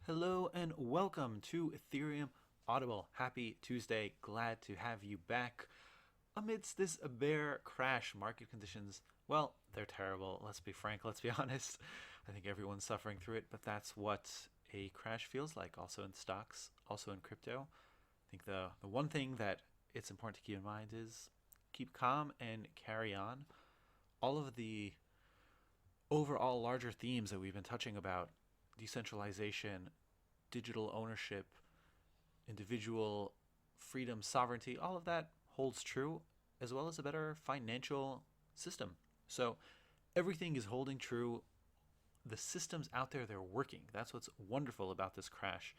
Hello and welcome to Ethereum Audible. Happy Tuesday. Glad to have you back. Amidst this bear crash, market conditions, well, they're terrible. Let's be frank, let's be honest. I think everyone's suffering through it, but that's what a crash feels like, also in stocks, also in crypto. I think the one thing that it's important to keep in mind is keep calm and carry on. All of the overall larger themes that we've been touching about, decentralization, digital ownership, individual freedom, sovereignty, all of that holds true, as well as a better financial system. So everything is holding true. The systems out there, they're working. That's what's wonderful about this crash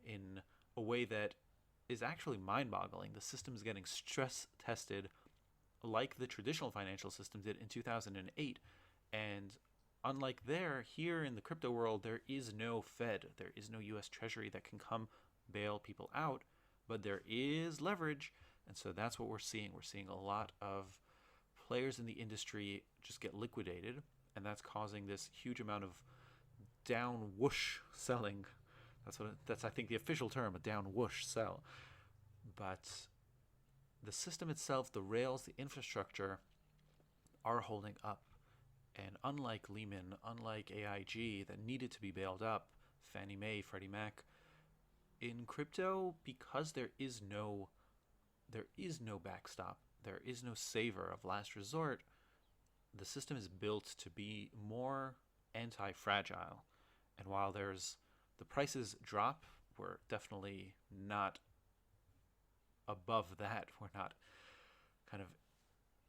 in a way that is actually mind boggling. The system is getting stress tested like the traditional financial system did in 2008. And unlike here in the crypto world, there is no Fed, there is no US Treasury that can come bail people out, but there is leverage. And so that's what we're seeing. We're seeing a lot of players in the industry just get liquidated, and that's causing this huge amount of down whoosh selling. That's I think the official term, a down whoosh sell. But the system itself, the rails, the infrastructure are holding up. And unlike Lehman, unlike AIG that needed to be bailed up, Fannie Mae, Freddie Mac, in crypto, because there is no backstop, there is no saver of last resort, the system is built to be more anti-fragile. And while there's the prices drop, we're definitely not above that. We're not kind of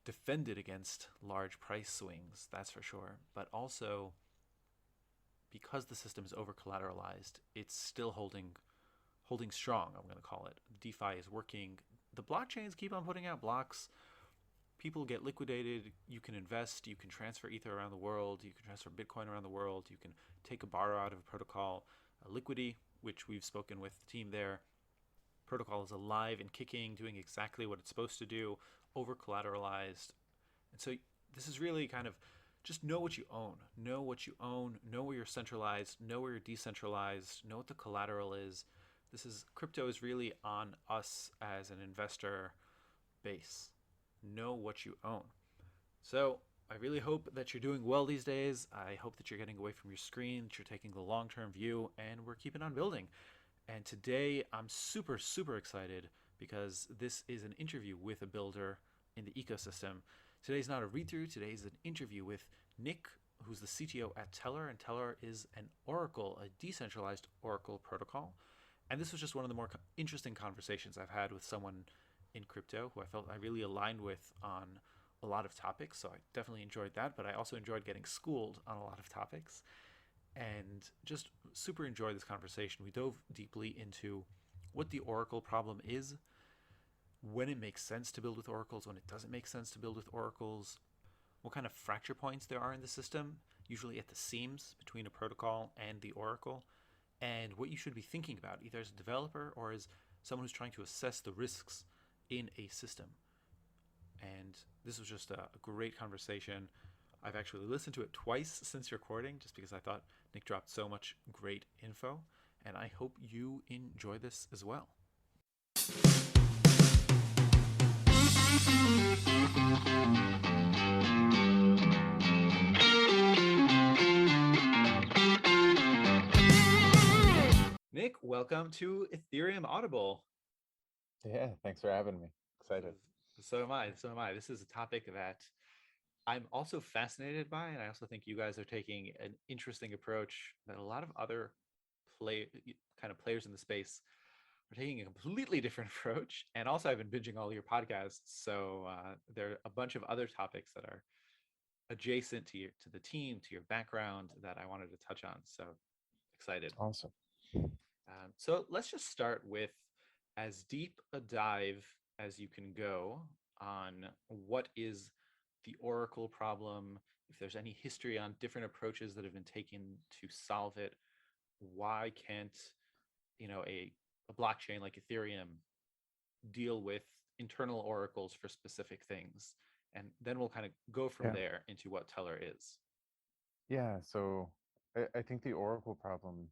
defended against large price swings, that's for sure. But also, because the system is over collateralized, it's still holding strong, I'm going to call it. DeFi is working. The blockchains keep on putting out blocks. People get liquidated. You can invest. You can transfer Ether around the world. You can transfer Bitcoin around the world. You can take a borrow out of a protocol. Liquidity, which we've spoken with the team there. Protocol is alive and kicking, doing exactly what it's supposed to do, over collateralized. And so this is really kind of just know what you own. Know what you own. Know where you're centralized. Know where you're decentralized. Know what the collateral is. Crypto is really on us as an investor base. Know what you own. So I really hope that you're doing well these days. I hope that you're getting away from your screen, that you're taking the long-term view, and we're keeping on building. And today I'm super, super excited because this is an interview with a builder in the ecosystem. Today's not a read-through. Today's an interview with Nick, who's the CTO at Tellor. And Tellor is an Oracle, a decentralized Oracle protocol. And this was just one of the more interesting conversations I've had with someone in crypto who I felt I really aligned with on a lot of topics. So I definitely enjoyed that, but I also enjoyed getting schooled on a lot of topics and just super enjoyed this conversation. We dove deeply into what the Oracle problem is, when it makes sense to build with oracles, when it doesn't make sense to build with oracles, what kind of fracture points there are in the system, usually at the seams between a protocol and the oracle, and what you should be thinking about, either as a developer or as someone who's trying to assess the risks in a system. And this was just a great conversation. I've actually listened to it twice since recording just because I thought Nick dropped so much great info, and I hope you enjoy this as well. Nick, welcome to Ethereum Audible. Yeah, thanks for having me. Excited. So am I. So am I. This is a topic that I'm also fascinated by, and I also think you guys are taking an interesting approach that a lot of other play kind of players in the space are taking a completely different approach. And also, I've been binging all your podcasts, so there are a bunch of other topics that are adjacent to the team, to your background that I wanted to touch on. So excited. Awesome. So let's just start with as deep a dive as you can go on what is the Oracle problem, if there's any history on different approaches that have been taken to solve it. Why can't, a blockchain like Ethereum deal with internal oracles for specific things? And then we'll kind of go from Yeah. there into what Tellor is. Yeah. So I think the Oracle problem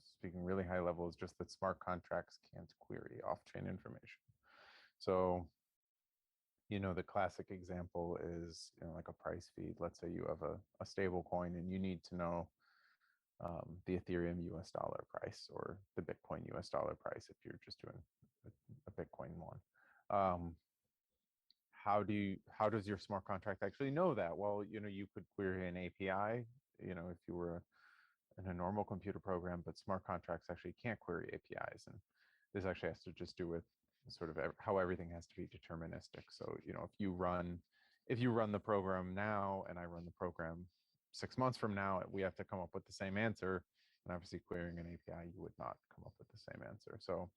speaking really high level, is just that smart contracts can't query off-chain information. So, the classic example is, like a price feed. Let's say you have a stable coin and you need to know the Ethereum US dollar price or the Bitcoin US dollar price if you're just doing a Bitcoin one. How does your smart contract actually know that? Well, you could query an API, if you were in a normal computer program, but smart contracts actually can't query APIs. And this actually has to just do with sort of how everything has to be deterministic. So, if you run the program now and I run the program 6 months from now, we have to come up with the same answer. And obviously querying an API, you would not come up with the same answer. So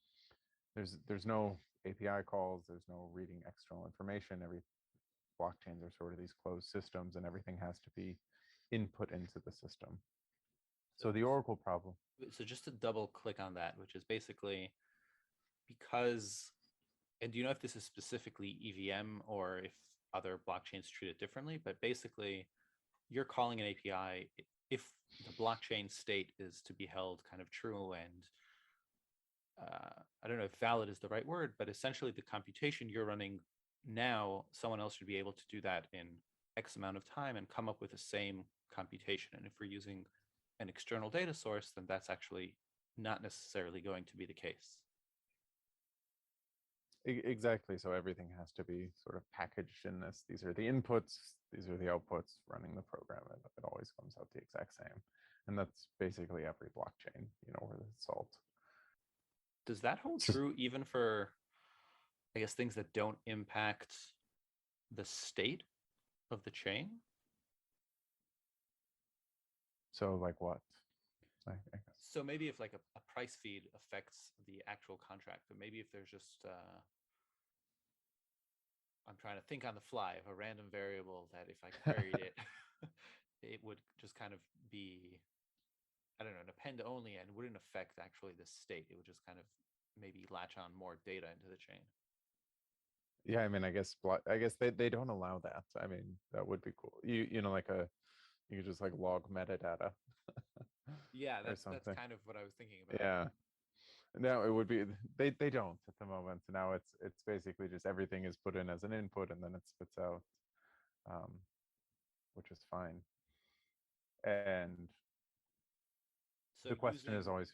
there's no API calls, there's no reading external information. Every blockchains are sort of these closed systems and everything has to be input into the system. So the Oracle problem. So just to double click on that, which is basically because, and do you know if this is specifically EVM or if other blockchains treat it differently? But basically, you're calling an API if the blockchain state is to be held kind of true and I don't know if valid is the right word, but essentially the computation you're running now, someone else should be able to do that in X amount of time and come up with the same computation. And if we're using an external data source, then that's actually not necessarily going to be the case. Exactly. So everything has to be sort of packaged in this. These are the inputs, these are the outputs running the program. And it always comes out the exact same. And that's basically every blockchain, where it's solved. Does that hold true even for, I guess, things that don't impact the state of the chain? So like what? I guess. So maybe if like a price feed affects the actual contract, but maybe if there's just, I'm trying to think on the fly of a random variable that if I queried it, it would just kind of be, I don't know, an append only and wouldn't affect actually the state. It would just kind of maybe latch on more data into the chain. Yeah, I mean, I guess they don't allow that. I mean, that would be cool. You could just like log metadata. Yeah, or that's something. kind of what I was thinking about. Yeah. No, it would be they don't at the moment. Now it's basically just everything is put in as an input and then it spits out, which is fine. And So the question is always,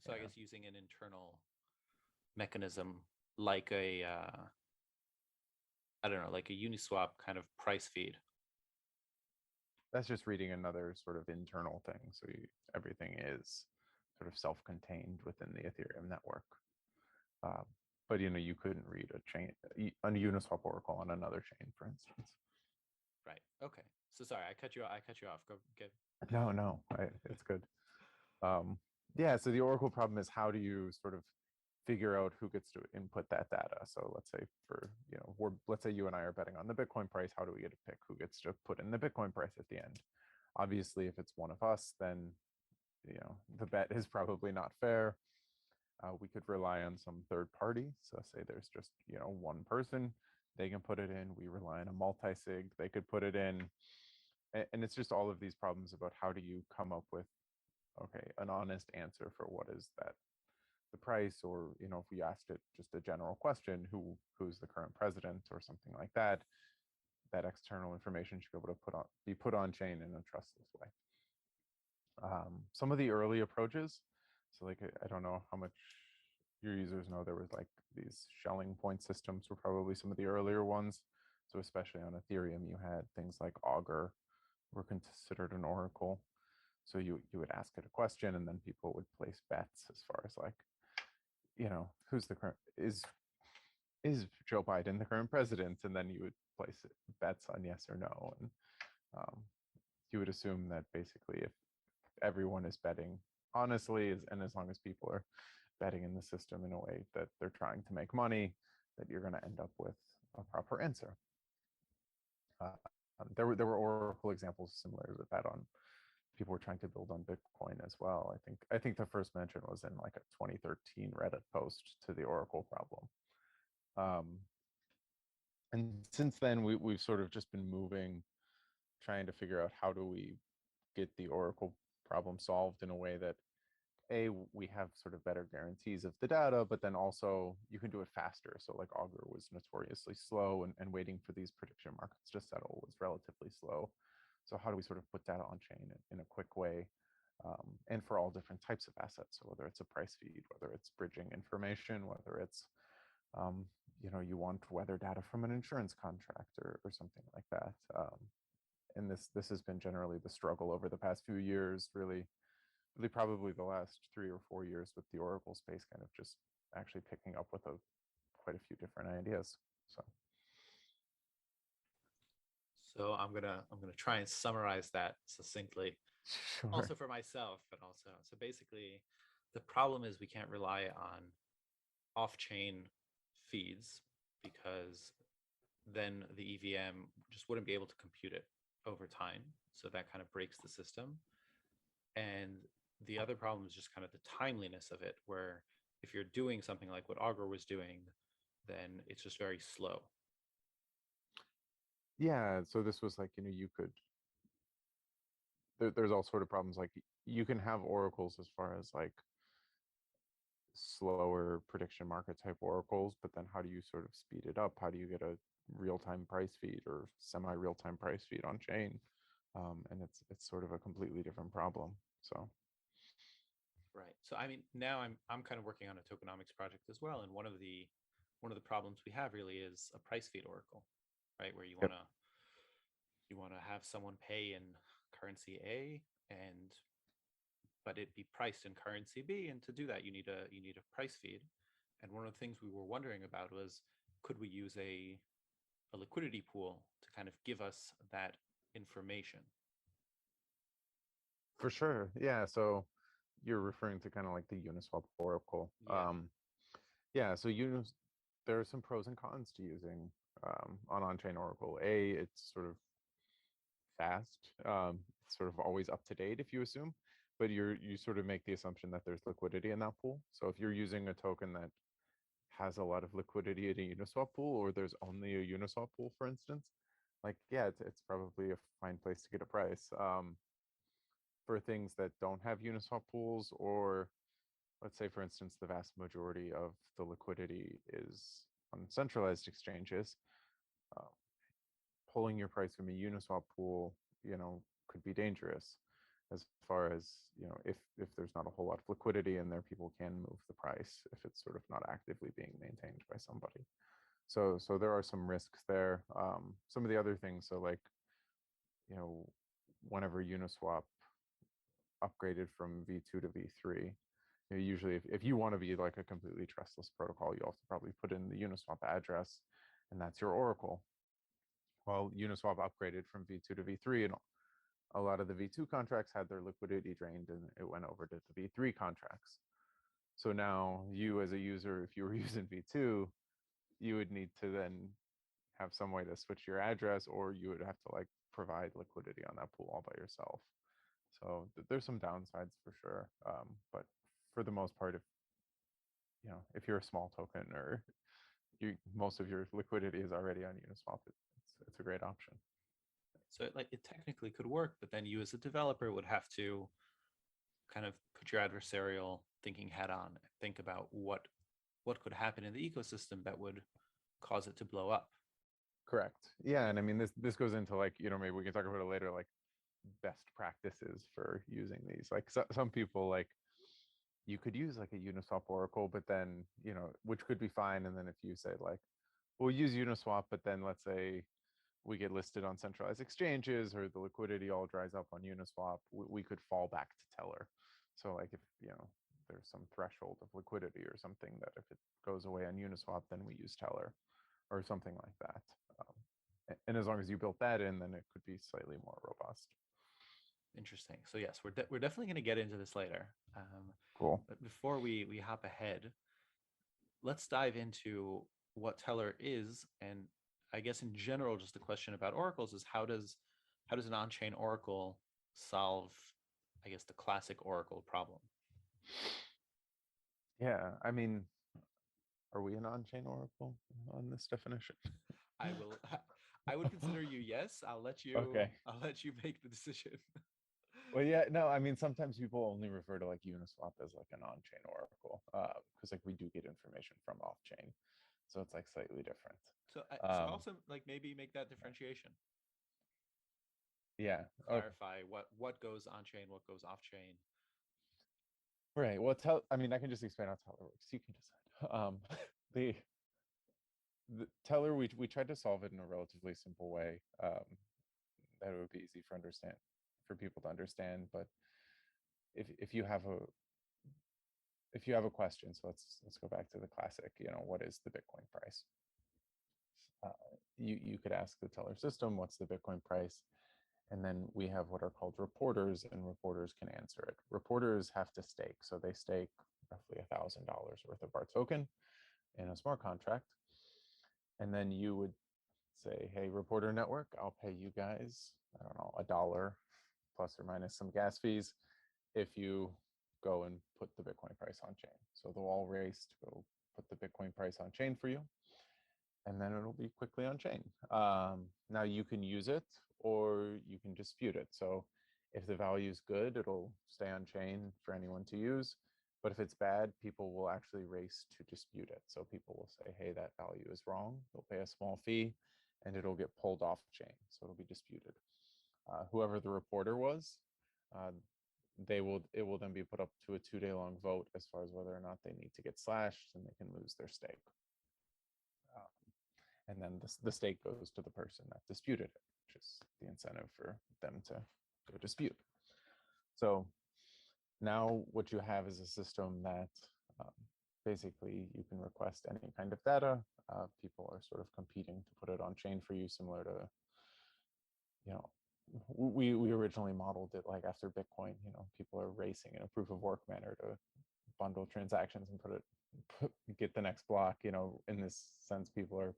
so I guess using an internal mechanism like a I don't know, like a Uniswap kind of price feed. that's just reading another sort of internal thing. So everything is sort of self-contained within the Ethereum network. But you couldn't read a Uniswap oracle on another chain, for instance. Right. Okay. So sorry, I cut you off. Go get. No, it's good. Yeah, so the oracle problem is how do you sort of figure out who gets to input that data? So let's say let's say you and I are betting on the Bitcoin price. How do we get to pick who gets to put in the Bitcoin price at the end? Obviously, if it's one of us, then the bet is probably not fair. We could rely on some third party. So say there's just one person, they can put it in. We rely on a multi-sig, they could put it in. And it's just all of these problems about how do you come up with an honest answer for what is that the price, or if we asked it just a general question, who's the current president or something like that, that external information should be able to be put on chain in a trustless way. Some of the early approaches, so like I don't know how much your users know, there was like these shelling point systems were probably some of the earlier ones. So especially on Ethereum, you had things like Augur were considered an oracle. So you would ask it a question and then people would place bets as far as like, who's the current, is Joe Biden the current president? And then you would place bets on yes or no. And you would assume that basically if everyone is betting honestly, and as long as people are betting in the system in a way that they're trying to make money, that you're going to end up with a proper answer. There were oracle examples similar to that on people were trying to build on Bitcoin as well. I think the first mention was in like a 2013 Reddit post to the oracle problem. And since then we've sort of just been moving, trying to figure out how do we get the oracle problem solved in a way that we have sort of better guarantees of the data, but then also you can do it faster. So like Augur was notoriously slow, and waiting for these prediction markets to settle was relatively slow. So how do we sort of put data on chain in a quick way? And for all different types of assets. So whether it's a price feed, whether it's bridging information, whether it's, you want weather data from an insurance contract or something like that. And this has been generally the struggle over the past few years, really probably the last 3 or 4 years, with the Oracle space kind of just actually picking up with quite a few different ideas. So I'm gonna try and summarize that succinctly, Sure. also for myself, but also so basically, the problem is we can't rely on off-chain feeds because then the EVM just wouldn't be able to compute it over time. So that kind of breaks the system. And the other problem is just kind of the timeliness of it, where if you're doing something like what Augur was doing, then it's just very slow. Yeah, so this was like, you could, there's all sort of problems. Like you can have oracles as far as like slower prediction market type oracles, but then how do you sort of speed it up? How do you get a real-time price feed or semi-real-time price feed on chain? And it's sort of a completely different problem. So Right. So I mean, now I'm kind of working on a tokenomics project as well, and one of the problems we have really is a price feed oracle, right? Where yep. You want to have someone pay in currency A, and but it be priced in currency B, and to do that you need a price feed. And one of the things we were wondering about was, could we use a liquidity pool to kind of give us that information? For sure. Yeah. So you're referring to kind of like the Uniswap Oracle. Yeah. Yeah. So there are some pros and cons to using on-chain Oracle. It's sort of fast. It's sort of always up to date if you assume, but you sort of make the assumption that there's liquidity in that pool. So if you're using a token that has a lot of liquidity in a Uniswap pool, or there's only a Uniswap pool, for instance, like, yeah, it's probably a fine place to get a price. For things that don't have Uniswap pools, or let's say, for instance, the vast majority of the liquidity is on centralized exchanges, uh, pulling your price from a Uniswap pool, could be dangerous, as far as, if there's not a whole lot of liquidity in there, people can move the price if it's sort of not actively being maintained by somebody. So there are some risks there. Some of the other things, so like, whenever Uniswap upgraded from V2 to V3, usually if you want to be like a completely trustless protocol, you have to probably put in the Uniswap address, and that's your oracle. Well, Uniswap upgraded from V2 to V3, and a lot of the V2 contracts had their liquidity drained, and it went over to the V3 contracts. So now you, as a user, if you were using V2, you would need to then have some way to switch your address, or you would have to like provide liquidity on that pool all by yourself. So there's some downsides for sure. But for the most part, if you're a small token, or most of your liquidity is already on Uniswap, it's a great option. So it technically could work, but then you as a developer would have to kind of put your adversarial thinking hat on and think about what could happen in the ecosystem that would cause it to blow up. Correct. Yeah, and I mean this goes into like, maybe we can talk about it later, like best practices for using these. Like some people, like, you could use like a Uniswap oracle, but then, which could be fine. And then if you say like, we'll use Uniswap, but then let's say we get listed on centralized exchanges, or the liquidity all dries up on Uniswap, we could fall back to Tellor. So like if, there's some threshold of liquidity or something, that if it goes away on Uniswap, then we use Tellor or something like that. And as long as you built that in, then it could be slightly more robust. Interesting. So yes, we're definitely going to get into this later. Cool. But before we hop ahead, let's dive into what Tellor is, and I guess in general, just the question about oracles is how does an on-chain oracle solve, I guess, the classic oracle problem? Yeah, I mean, are we an on-chain oracle on this definition? I will. I would consider you yes. I'll let you. Okay. I'll let you make the decision. Well, yeah, no, I mean, sometimes people only refer to like Uniswap as like an on-chain oracle, because like we do get information from off-chain, so it's like slightly different. So Um, also like maybe make that differentiation. yeah, okay, Clarify what goes on chain, what goes off chain. right. Well, I mean, I can just explain how Teller works. You can decide. The the Teller, we tried to solve it in a relatively simple way, that it would be easy for people to understand. But if you have a question, so let's go back to the classic. What is the Bitcoin price? Uh, you could ask the teller system, what's the Bitcoin price? And then we have what are called reporters, and reporters can answer it. Reporters have to stake, so they stake roughly $1,000 worth of our token in a smart contract. And then you would say, hey, reporter network, I'll pay you guys, I don't know, $1 plus or minus some gas fees if you go and put the Bitcoin price on chain. So they'll all race to go put the Bitcoin price on chain for you, and then it'll be quickly on chain. Now you can use it or you can dispute it. So if the value is good, it'll stay on chain for anyone to use. But if it's bad, people will actually race to dispute it. So people will say, hey, that value is wrong. They'll pay a small fee and it'll get pulled off chain. So it'll be disputed. Whoever the reporter was, uh, it will then be put up to a 2-day long vote as far as whether or not they need to get slashed and they can lose their stake. And then the stake goes to the person that disputed it, which is the incentive for them to go dispute. So now what you have is a system that um, basically you can request any kind of data. People are sort of competing to put it on chain for you, similar to, you know, we originally modeled it like after Bitcoin. People are racing in a proof of work manner to bundle transactions and get the next block. In this sense, people are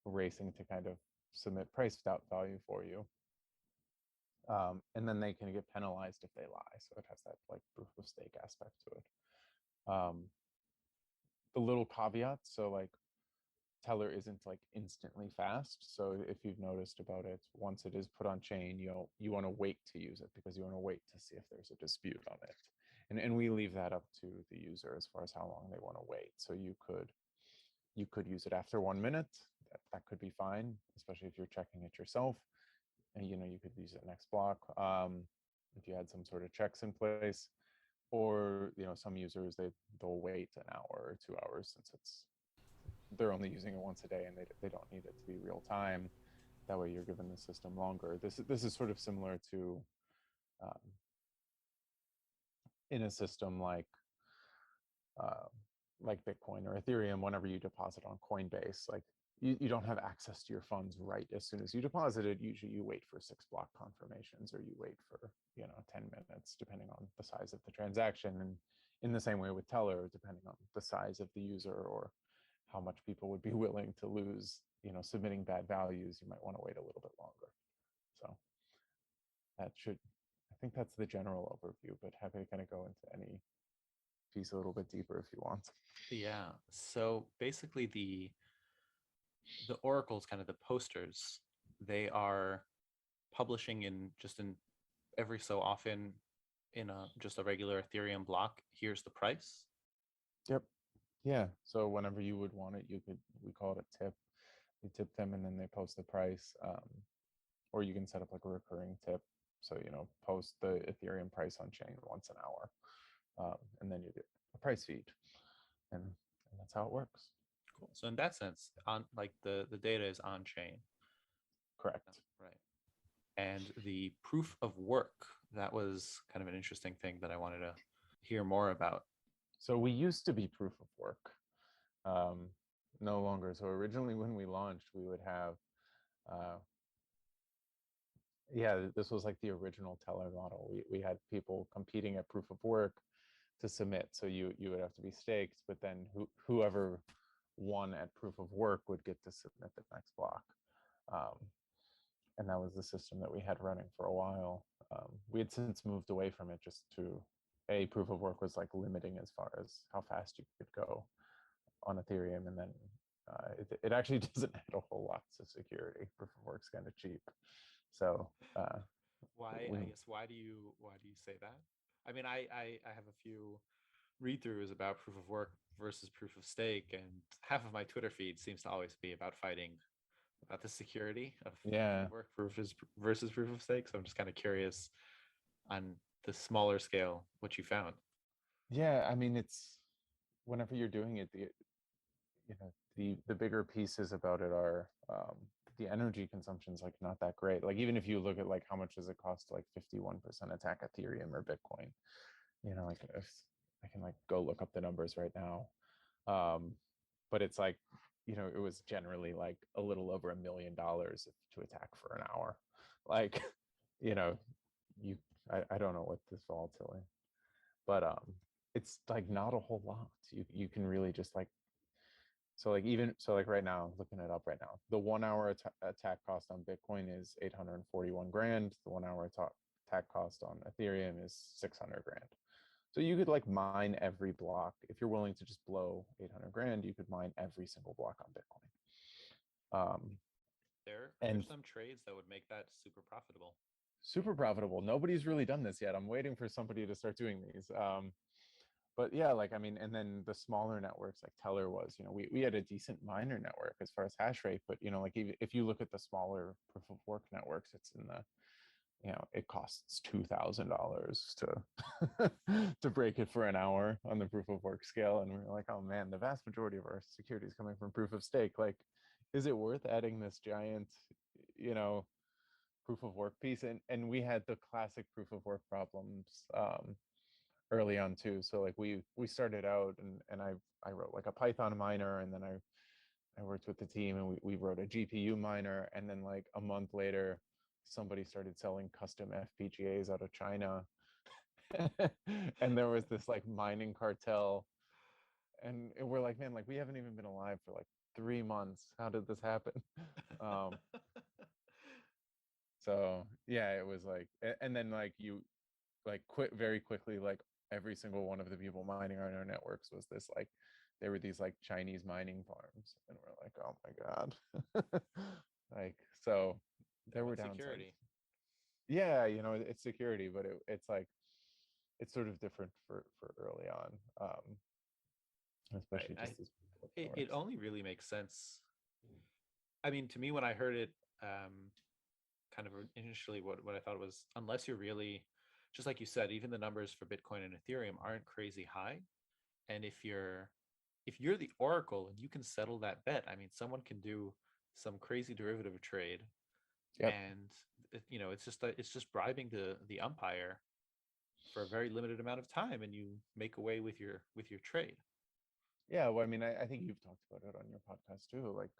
racing to kind of submit price value for you. And then they can get penalized if they lie. So it has that like proof of stake aspect to it. The little caveat, so like Teller isn't like instantly fast. So if you've noticed about it, once it is put on chain, you want to wait to use it because you want to wait to see if there's a dispute on it. And we leave that up to the user as far as how long they want to wait. So you could use it after 1 minute. That could be fine, especially if you're checking it yourself. And you could use it next block, if you had some sort of checks in place. Or some users they'll wait an hour or 2 hours since they're only using it once a day and they don't need it to be real time. That way you're giving the system longer. This is sort of similar to um, in a system uh, like Bitcoin or Ethereum. Whenever you deposit on Coinbase, like you don't have access to your funds right as soon as you deposit it. Usually you wait for 6 block confirmations, or you wait for 10 minutes depending on the size of the transaction. And in the same way with Teller, depending on the size of the user or how much people would be willing to lose submitting bad values, you might want to wait a little bit longer. So I think that's the general overview, but happy to kind of go into any piece a little bit deeper if you want. Yeah. So basically the oracles, kind of the posters, they are publishing in every so often in just a regular Ethereum block. Here's the price. Yep. Yeah. So whenever you would want it, we call it a tip. You tip them and then they post the price. Or you can set up like a recurring tip. So, post the Ethereum price on chain once an hour. And then you get a price feed. And that's how it works. Cool. So in that sense, on like the data is on chain. Correct. Right. And the proof of work, that was kind of an interesting thing that I wanted to hear more about. So we used to be proof of work. No longer. So originally when we launched, we would have this was like the original Teller model. We had people competing at proof of work to submit. So you would have to be staked, but then whoever won at proof of work would get to submit the next block. And that was the system that we had running for a while. We had since moved away from it just to proof of work was like limiting as far as how fast you could go on Ethereum. And then it actually doesn't add a whole lot to security. Proof of work's kind of cheap. So Why? We, I guess why do you say that? I mean, I have a few read throughs about proof of work versus proof of stake, and half of my Twitter feed seems to always be about fighting about the security of proof yeah, of work versus proof of stake. So I'm just kind of curious on the smaller scale what you found. yeah. I mean, it's whenever you're doing it, the bigger pieces about it are the energy consumption is like not that great. Like even if you look at like how much does it cost to like 51% attack Ethereum or Bitcoin, like if I can like go look up the numbers right now. Um, but it's like, it was generally like a little over $1 million to attack for an hour. Like, you know, you I don't know what this volatility, but it's like not a whole lot. You can really just like so like even so like right now, looking it up right now, the 1 hour attack cost on Bitcoin is 841 grand. The 1 hour attack cost on Ethereum is 600 grand. So you could like mine every block. If you're willing to just blow 800 grand, you could mine every single block on Bitcoin. There's And some trades that would make that super profitable. super profitable. Nobody's really done this yet. I'm waiting for somebody to start doing these. But yeah, like I mean, and then the smaller networks like Tellor was, we had a decent miner network as far as hash rate, but like if you look at the smaller proof of work networks, it's in the it costs $2,000 to to break it for an hour on the proof of work scale, and we're like, oh man, the vast majority of our security is coming from proof of stake. Like, is it worth adding this giant, you know, proof of work piece? And we had the classic proof of work problems early on too. So like we started out and I wrote like a Python miner, and then I worked with the team and we wrote a GPU miner, and then like a month later somebody started selling custom FPGAs out of China. And there was this like mining cartel, and we're like, man, like we haven't even been alive for like 3 months. How did this happen? um so yeah, it was like and then like you like quit very quickly, like every single one of the people mining on our networks was this like there were these like Chinese mining farms, and we're like, oh my god. Like so They there were want downsides. security. Yeah, it's security, but it's like it's sort of different for early on, Right. especially just as It networks. only really makes sense. I mean, to me, when I heard it, kind of initially, what I thought was, unless you're really, just like you said, even the numbers for Bitcoin and Ethereum aren't crazy high. And if you're the oracle and you can settle that bet, I mean, someone can do some crazy derivative trade, Yep. and it's just bribing the umpire for a very limited amount of time, and you make away with your trade. Yeah, well, I mean, I think you've talked about it on your podcast too. Like,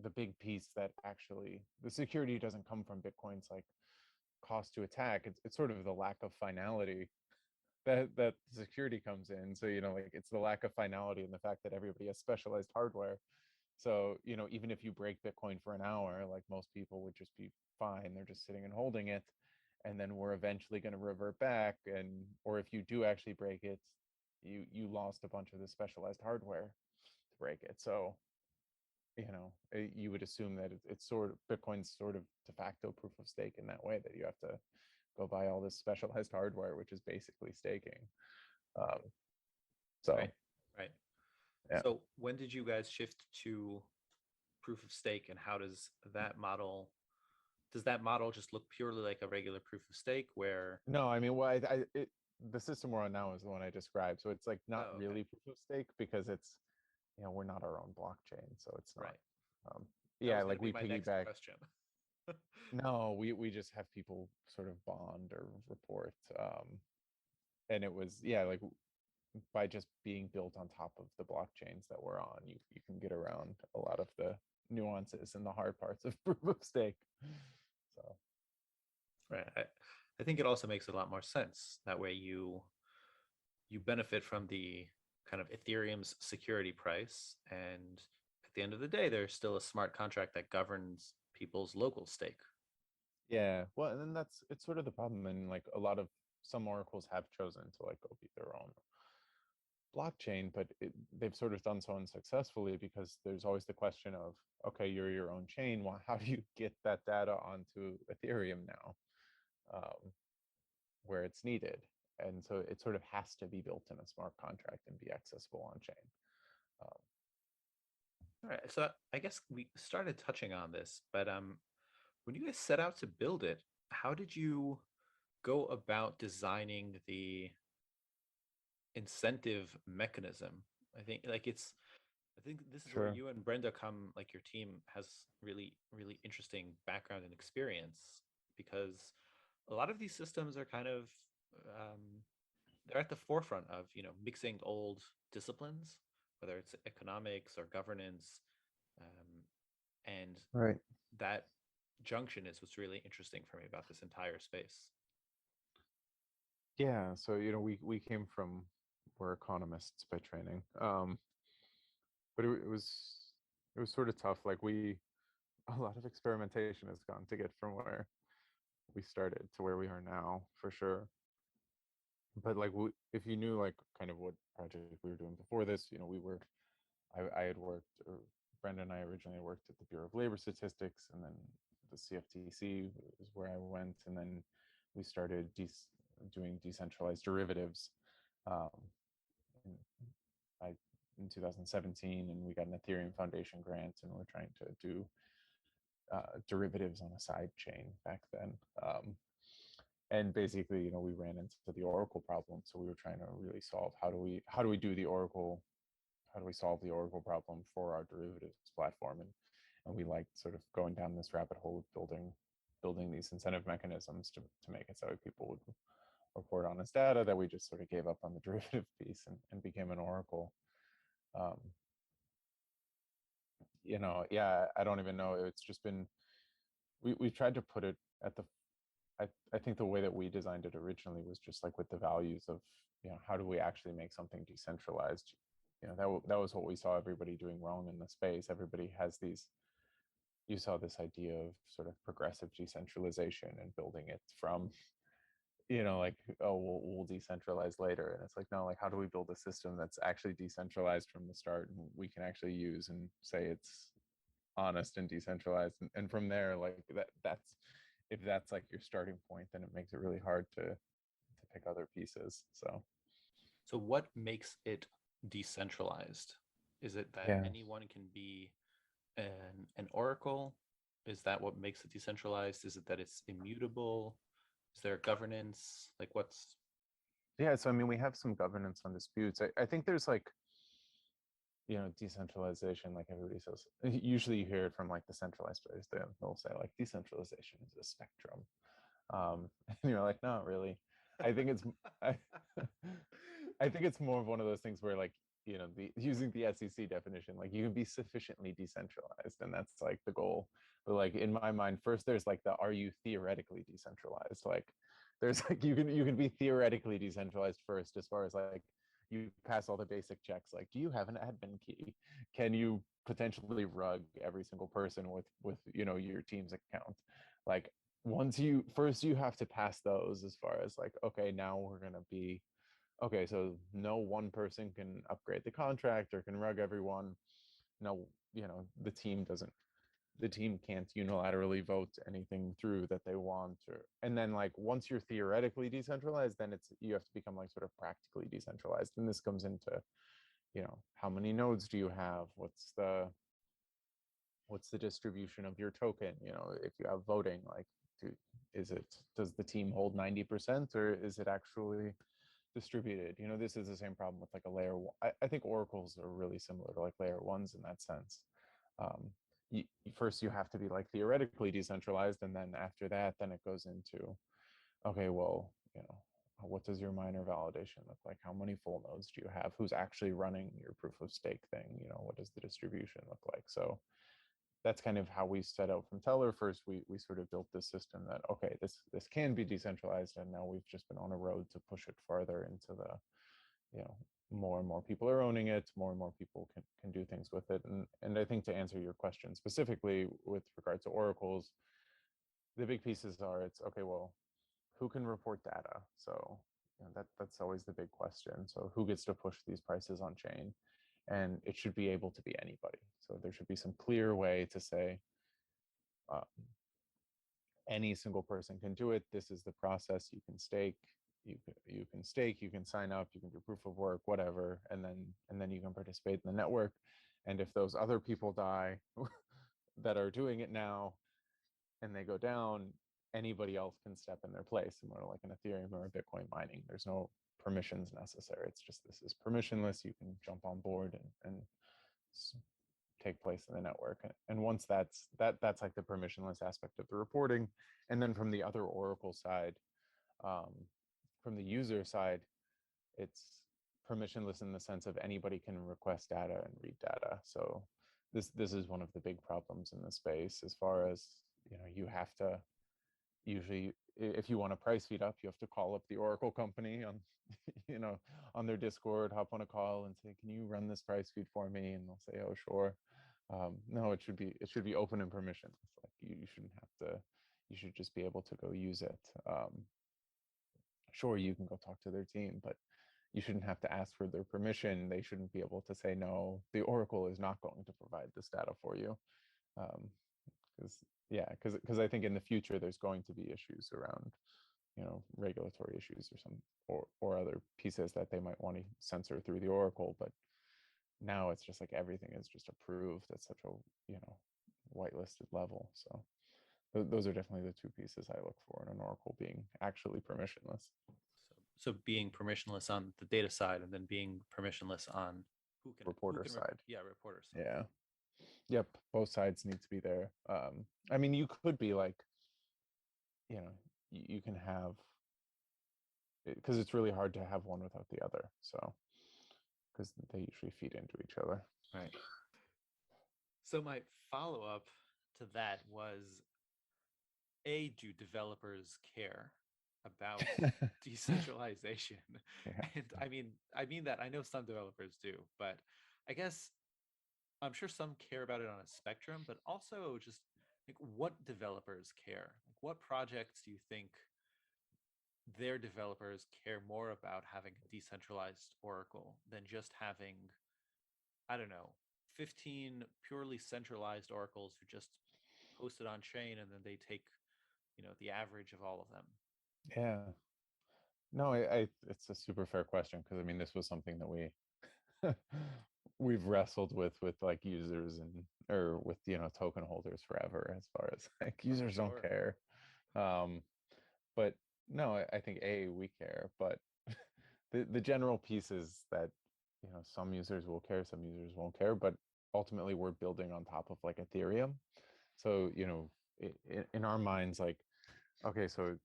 the big piece that actually the security doesn't come from Bitcoin's like cost to attack. It's sort of the lack of finality that security comes in. So, like it's the lack of finality and the fact that everybody has specialized hardware. So, even if you break Bitcoin for an hour, like most people would just be fine. They're just sitting and holding it. And then we're eventually going to revert back. Or if you do actually break it, you lost a bunch of the specialized hardware to break it. So, you would assume that it's sort of Bitcoin's sort of de facto proof of stake in that way, that you have to go buy all this specialized hardware, which is basically staking. Um, Right. so Right. yeah. So when did you guys shift to proof of stake, and how does that model just look purely like a regular proof of stake where No, I mean, well, the system we're on now is the one I described. So it's like not oh, okay. really proof of stake because it's, we're not our own blockchain. So it's not, Right. um, That yeah, was going like to be we my next piggyback. question. No, we just have people sort of bond or report. And it was, yeah, like by just being built on top of the blockchains that we're on, you can get around a lot of the nuances and the hard parts of proof of stake. So Right. I think it also makes a lot more sense. That way you benefit from the kind of Ethereum's security price, and at the end of the day, there's still a smart contract that governs people's local stake. yeah, well, and then it's sort of the problem. And like a lot of some oracles have chosen to like go be their own blockchain, but they've sort of done so unsuccessfully because there's always the question of, okay, you're your own chain. Well, how do you get that data onto Ethereum now? where it's needed. And so it sort of has to be built in a smart contract and be accessible on chain. All right. So I guess we started touching on this, but when you guys set out to build it, how did you go about designing the incentive mechanism? I think this is where Sure. you and Brenda come, like your team has really, really interesting background and experience because a lot of these systems are kind of um, they're at the forefront of, mixing old disciplines, whether it's economics or governance, um, and Right. that junction is what's really interesting for me about this entire space. Yeah. So, we came from, we're economists by training. But it was sort of tough. Like a lot of experimentation has gone to get from where we started to where we are now, for sure. But like, if you knew like kind of what project we were doing before this, I had worked, or Brenda and I originally worked at the Bureau of Labor Statistics, and then the CFTC is where I went, and then we started doing decentralized derivatives um, in, in 2017, and we got an Ethereum Foundation grant, and we're trying to do derivatives on a side chain back then. And basically, we ran into the Oracle problem, so we were trying to really solve how do we do the Oracle how do we solve the Oracle problem for our derivatives platform, and we liked sort of going down this rabbit hole of building these incentive mechanisms to make it so people would report honest data, that we just sort of gave up on the derivative piece and became an Oracle. um, yeah, I don't even know. It's just been, we tried to put it at the, I think the way that we designed it originally was just like with the values of, how do we actually make something decentralized? That was what we saw everybody doing wrong in the space. Everybody has these, you saw this idea of sort of progressive decentralization and building it from, like, oh, we'll decentralize later. And it's like, no, like, how do we build a system that's actually decentralized from the start and we can actually use and say it's honest and decentralized, and from there, like, that's if that's like your starting point, then it makes it really hard to pick other pieces. So So, what makes it decentralized? Is it that yeah. anyone can be an oracle? Is that what makes it decentralized? Is it that it's immutable? Is there governance? Like, what's Yeah, so I mean, we have some governance on disputes. I think there's like, decentralization, like everybody says, usually you hear it from like the centralized players. They'll say like decentralization is a spectrum. And you're like, not really. I think it's I, I think it's more of one of those things where, like, using the SEC definition, like, you can be sufficiently decentralized, and that's like the goal. But like, in my mind, first there's like the, are you theoretically decentralized? Like, there's like, you can be theoretically decentralized first, as far as like, you pass all the basic checks, like, do you have an admin key? Can you potentially rug every single person with your team's account? Like, first you have to pass those, as far as like, okay, now we're going to be, okay, so no one person can upgrade the contract or can rug everyone. No, the team can't unilaterally vote anything through that they want. And then, like, once you're theoretically decentralized, then you have to become like sort of practically decentralized. And this comes into, how many nodes do you have? What's the distribution of your token? If you have voting, like, does the team hold 90%, or is it actually distributed? This is the same problem with like a layer one. I think oracles are really similar to like layer ones in that sense. um, First you have to be like theoretically decentralized, and then after that, then it goes into, okay, well, what does your miner validation look like? How many full nodes do you have? Who's actually running your proof of stake thing? What does the distribution look like? So that's kind of how we set out from Tellor. First, we sort of built this system that, okay, this can be decentralized, and now we've just been on a road to push it farther into the, more and more people are owning it, more and more people can do things with it. And I think, to answer your question specifically with regard to oracles, the big pieces are, it's okay, well, who can report data? So that's always the big question. So who gets to push these prices on chain? And it should be able to be anybody. So there should be some clear way to say, uh, any single person can do it. This is the process. You can stake, you can stake, you can sign up, you can do proof of work, whatever, and then you can participate in the network. And if those other people die that are doing it now and they go down, anybody else can step in their place, similar to like an Ethereum or a Bitcoin mining. There's no permissions necessary. It's just, this is permissionless. You can jump on board and take place in the network. And once that's like the permissionless aspect of the reporting. And then from the other Oracle side, from the user side, it's permissionless in the sense of anybody can request data and read data. So this is one of the big problems in the space, as far as, you know, you have to usually, if you want a price feed up, you have to call up the Oracle company on, you know, on their Discord, hop on a call and say, can you run this price feed for me? And they'll say, oh, sure. No, it should be open and permissionless. Like you shouldn't have to, you should just be able to go use it. Sure, you can go talk to their team, but you shouldn't have to ask for their permission. They shouldn't be able to say, no, the Oracle is not going to provide this data for you. Because I think in the future there's going to be issues around, you know, regulatory issues or some or other pieces that they might want to censor through the Oracle. But now it's just like everything is just approved at such a, you know, whitelisted level. So those are definitely the two pieces I look for in an Oracle being actually permissionless. So being permissionless on the data side, and then being permissionless on reporter side. Yeah, reporter side. Yeah. Yep. Both sides need to be there. I mean, you could be like, you know, you can have, because it's really hard to have one without the other. So, because they usually feed into each other. Right. So my follow-up to that was, do developers care about decentralization? Yeah. And I mean that I know some developers do, but I guess I'm sure some care about it on a spectrum, but also just like, what developers care? Like, what projects do you think their developers care more about having a decentralized Oracle than just having, I don't know, 15 purely centralized oracles who just post it on chain and then they take, you know, the average of all of them? Yeah. No, I it's a super fair question, because I mean, this was something that we've wrestled with like users and, or with, you know, token holders forever, as far as like users don't care. But no, I think we care, but the general piece is that, you know, some users will care, some users won't care, but ultimately we're building on top of like Ethereum. So, you know, in our minds, like, okay, so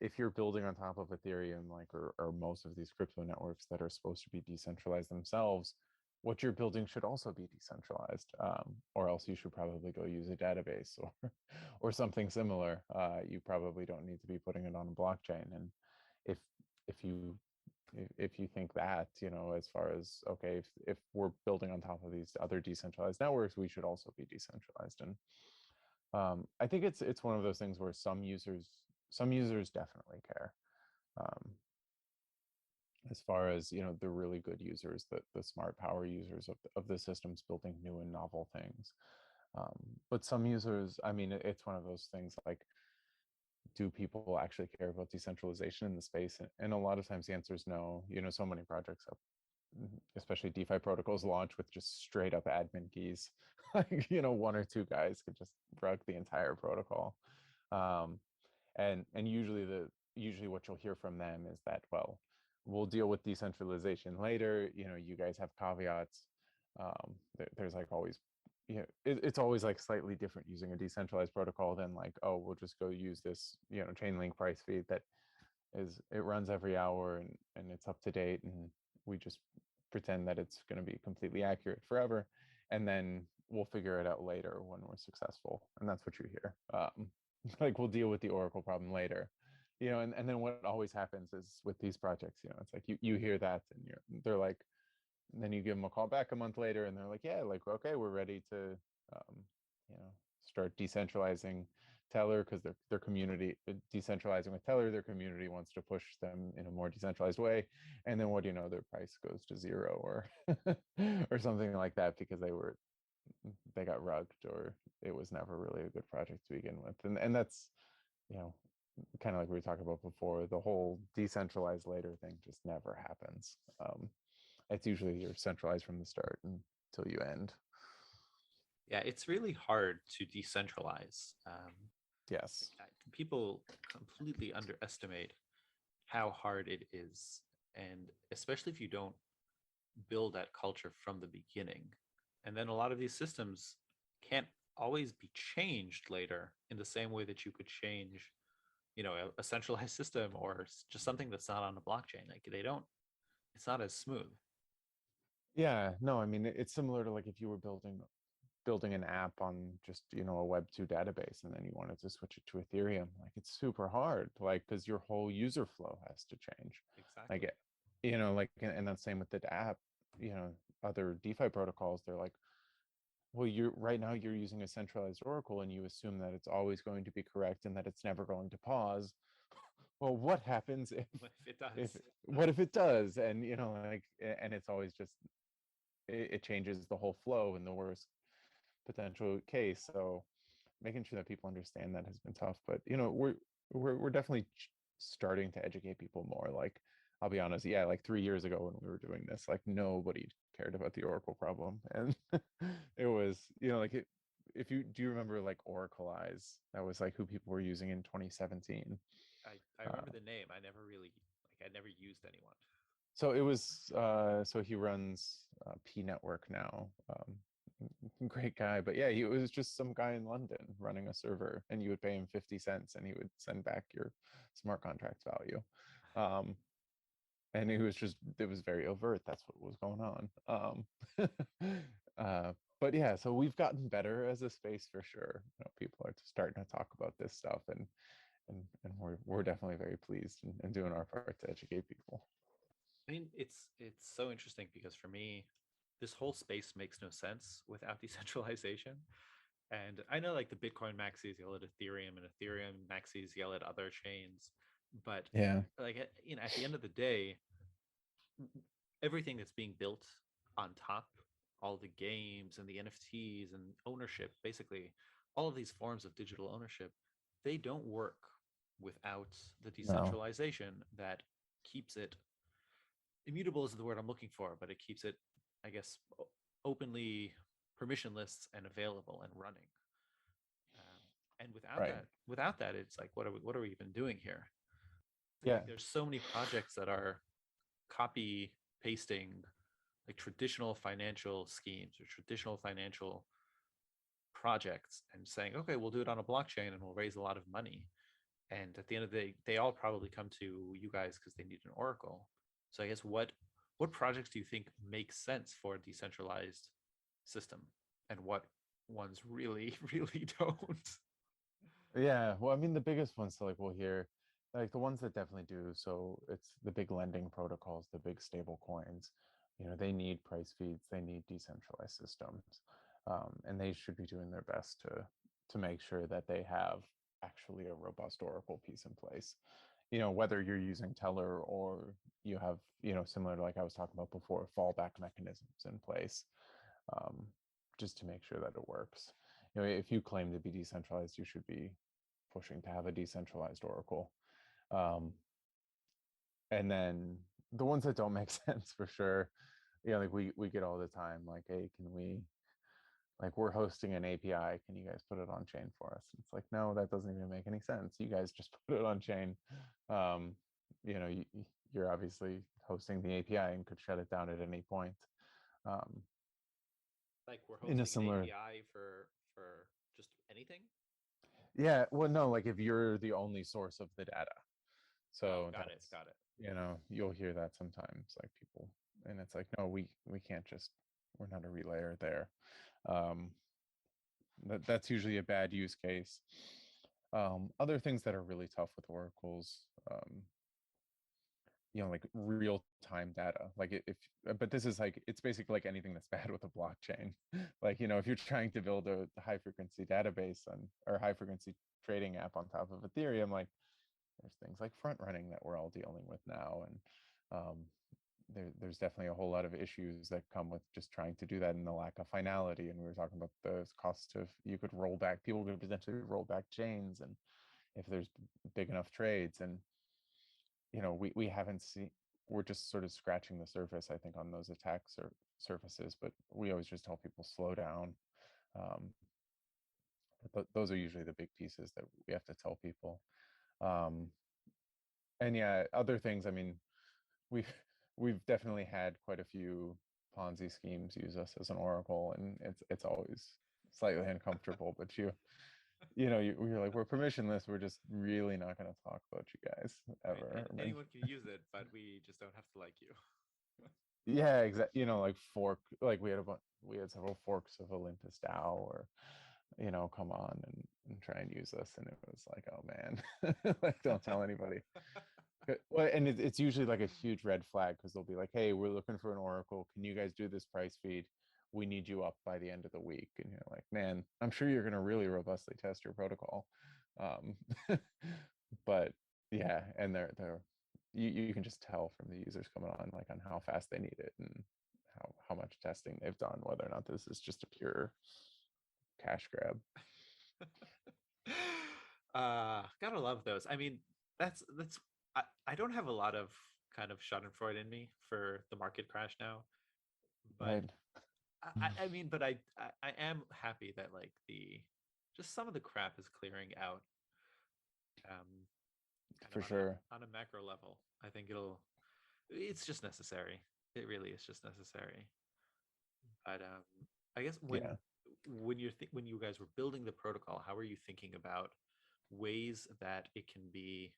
if you're building on top of Ethereum, like, or most of these crypto networks that are supposed to be decentralized themselves, what you're building should also be decentralized, or else you should probably go use a database or something similar. You probably don't need to be putting it on a blockchain. And if if you if you think that, you know, as far as, okay, if we're building on top of these other decentralized networks, we should also be decentralized. And I think it's one of those things where some users definitely care. As far as, you know, the really good users, the smart power users of the systems building new and novel things. But some users, I mean, it's one of those things like, do people actually care about decentralization in the space? And a lot of times the answer is no. You know, so many projects up, especially DeFi protocols, launch with just straight up admin keys. Like, you know, one or two guys could just rug the entire protocol. And usually what you'll hear from them is that, well, we'll deal with decentralization later. You know, you guys have caveats. There's like always, you know, it's always like slightly different using a decentralized protocol than like, oh, we'll just go use this, you know, chain link price feed that it runs every hour and it's up to date, and we just pretend that it's going to be completely accurate forever, and then we'll figure it out later when we're successful. And that's what you hear. Like, we'll deal with the Oracle problem later, you know. And then what always happens is with these projects, you know, it's like you hear that and they're like, and then you give them a call back a month later and they're like, yeah, like, okay, we're ready to you know, start decentralizing Tellor, because their community, decentralizing with Tellor, their community wants to push them in a more decentralized way. And then what do you know, their price goes to zero or or something like that, because they got rugged, or it was never really a good project to begin with. And that's you know, kind of like we were talking about before, the whole decentralized later thing just never happens. It's usually you're centralized from the start until you end. Yeah, it's really hard to decentralize. Yes. People completely underestimate how hard it is, and especially if you don't build that culture from the beginning. And then a lot of these systems can't always be changed later in the same way that you could change, a centralized system or just something that's not on a blockchain. Like they don't, it's not as smooth. Yeah, no, I mean it's similar to like if you were building an app on just a Web2 database and then you wanted to switch it to Ethereum. Like it's super hard, like because your whole user flow has to change. Like Exactly. like and that's same with the app. Other DeFi protocols, they're like, well, you're right now you're using a centralized oracle and you assume that it's always going to be correct and that it's never going to pause. Well, what happens If it if does. what if it does? And like, and it's always just it changes the whole flow in the worst potential case. So making sure that people understand that has been tough. But we're definitely starting to educate people more. Like I'll be honest, yeah, like 3 years ago when we were doing this, like nobody cared about the Oracle problem, and it was like if you do you remember like Oracleize, that was like who people were using in 2017. I Uh, remember the name. I never really like I never used anyone. so it was so he runs P Network now. Great guy, but yeah, he was just some guy in London running a server, and you would pay him 50 cents and he would send back your smart contract value. Um, and it was very overt. That's what was going on. But yeah, so we've gotten better as a space for sure. People are starting to talk about this stuff, and we're definitely very pleased and doing our part to educate people. I mean, it's so interesting because for me, this whole space makes no sense without decentralization. And I know like the Bitcoin maxis yell at Ethereum and Ethereum maxis yell at other chains, but Yeah, like at the end of the day, everything that's being built on top, all the games and the NFTs and ownership, basically all of these forms of digital ownership, they don't work without the no, decentralization that keeps it immutable is the word I'm looking for, but it keeps it, I guess, openly permissionless and available and running. And right. without that, it's like, what are we even doing here? Like, Yeah, there's so many projects that are copy pasting like traditional financial schemes or traditional financial projects and saying, okay, we'll do it on a blockchain and we'll raise a lot of money. And at the end of the day, they all probably come to you guys because they need an oracle. So I guess what projects do you think make sense for a decentralized system, and what ones really really don't? yeah. Well, I mean, the biggest ones, so like we'll hear, like the ones that definitely do. So it's the big lending protocols, the big stable coins. They need price feeds, they need decentralized systems, and they should be doing their best to make sure that they have actually a robust Oracle piece in place. Whether you're using Teller or you have, similar to like I was talking about before, fallback mechanisms in place, um, just to make sure that it works. If you claim to be decentralized, you should be pushing to have a decentralized Oracle. Um, and then the ones that don't make sense for sure, like we get all the time, like, hey, can we, like, we're hosting an API, can you guys put it on chain for us? It's like, no, that doesn't even make any sense. You guys just put it on chain. Um, you're obviously hosting the API and could shut it down at any point. Um, Like we're in a hosting an similar, API for just anything. yeah, well, no, like if you're the only source of the data. Oh, So got it, that's, got it. you'll hear that sometimes, like people, and it's like, no, we can't just, we're not a relayer there. Um, that's usually a bad use case. Other things that are really tough with oracles, like real time data. Like if, but this is like, it's basically like anything that's bad with a blockchain. Like, if you're trying to build a high frequency database or high frequency trading app on top of Ethereum, like there's things like front running that we're all dealing with now. And there's definitely a whole lot of issues that come with just trying to do that, and the lack of finality. And we were talking about the cost of, you could roll back, people could potentially roll back chains, and if there's big enough trades. And we haven't seen, we're just sort of scratching the surface, I think, on those attacks or surfaces, but we always just tell people slow down. But those are usually the big pieces that we have to tell people. And yeah, other things, I mean, we've we've definitely had quite a few Ponzi schemes use us as an oracle, and it's always slightly uncomfortable. But you're like, we're permissionless. We're just really not going to talk about you guys Right. ever. Anyone can use it, but we just don't have to like you. Yeah, exactly. Like like we had several forks of Olympus DAO, or come on and try and use us, and it was like, oh man, like don't tell anybody. Well, and it's usually like a huge red flag, because they'll be like, hey, we're looking for an oracle. Can you guys do this price feed? We need you up by the end of the week. And you're like, man, I'm sure you're going to really robustly test your protocol. Um, but yeah, and you can just tell from the users coming on, like, on how fast they need it, and how much testing they've done, whether or not this is just a pure cash grab. Gotta love those. I mean, that's I don't have a lot of kind of Schadenfreude in me for the market crash now, but Right. I mean, but I am happy that like the just some of the crap is clearing out. Um, kind of For on sure. a macro level. I think it's just necessary. It really is just necessary. But I guess Yeah. when you guys were building the protocol, how are you thinking about ways that it can be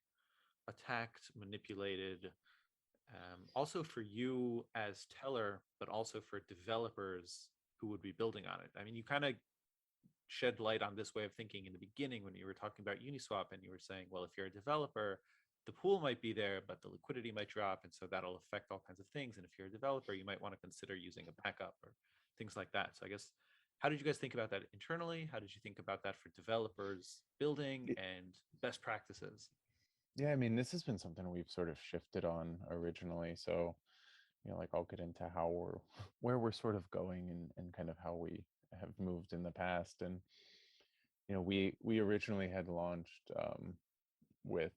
attacked, manipulated, also for you as Tellor, but also for developers who would be building on it? I mean, you kind of shed light on this way of thinking in the beginning when you were talking about Uniswap, and you were saying, well, if you're a developer, the pool might be there, but the liquidity might drop, and so that'll affect all kinds of things. And if you're a developer, you might want to consider using a backup or things like that. So I guess, how did you guys think about that internally? How did you think about that for developers building and best practices? Yeah, I mean, this has been something we've sort of shifted on originally. So, like, I'll get into where we're sort of going, and kind of how we have moved in the past. And, we originally had launched with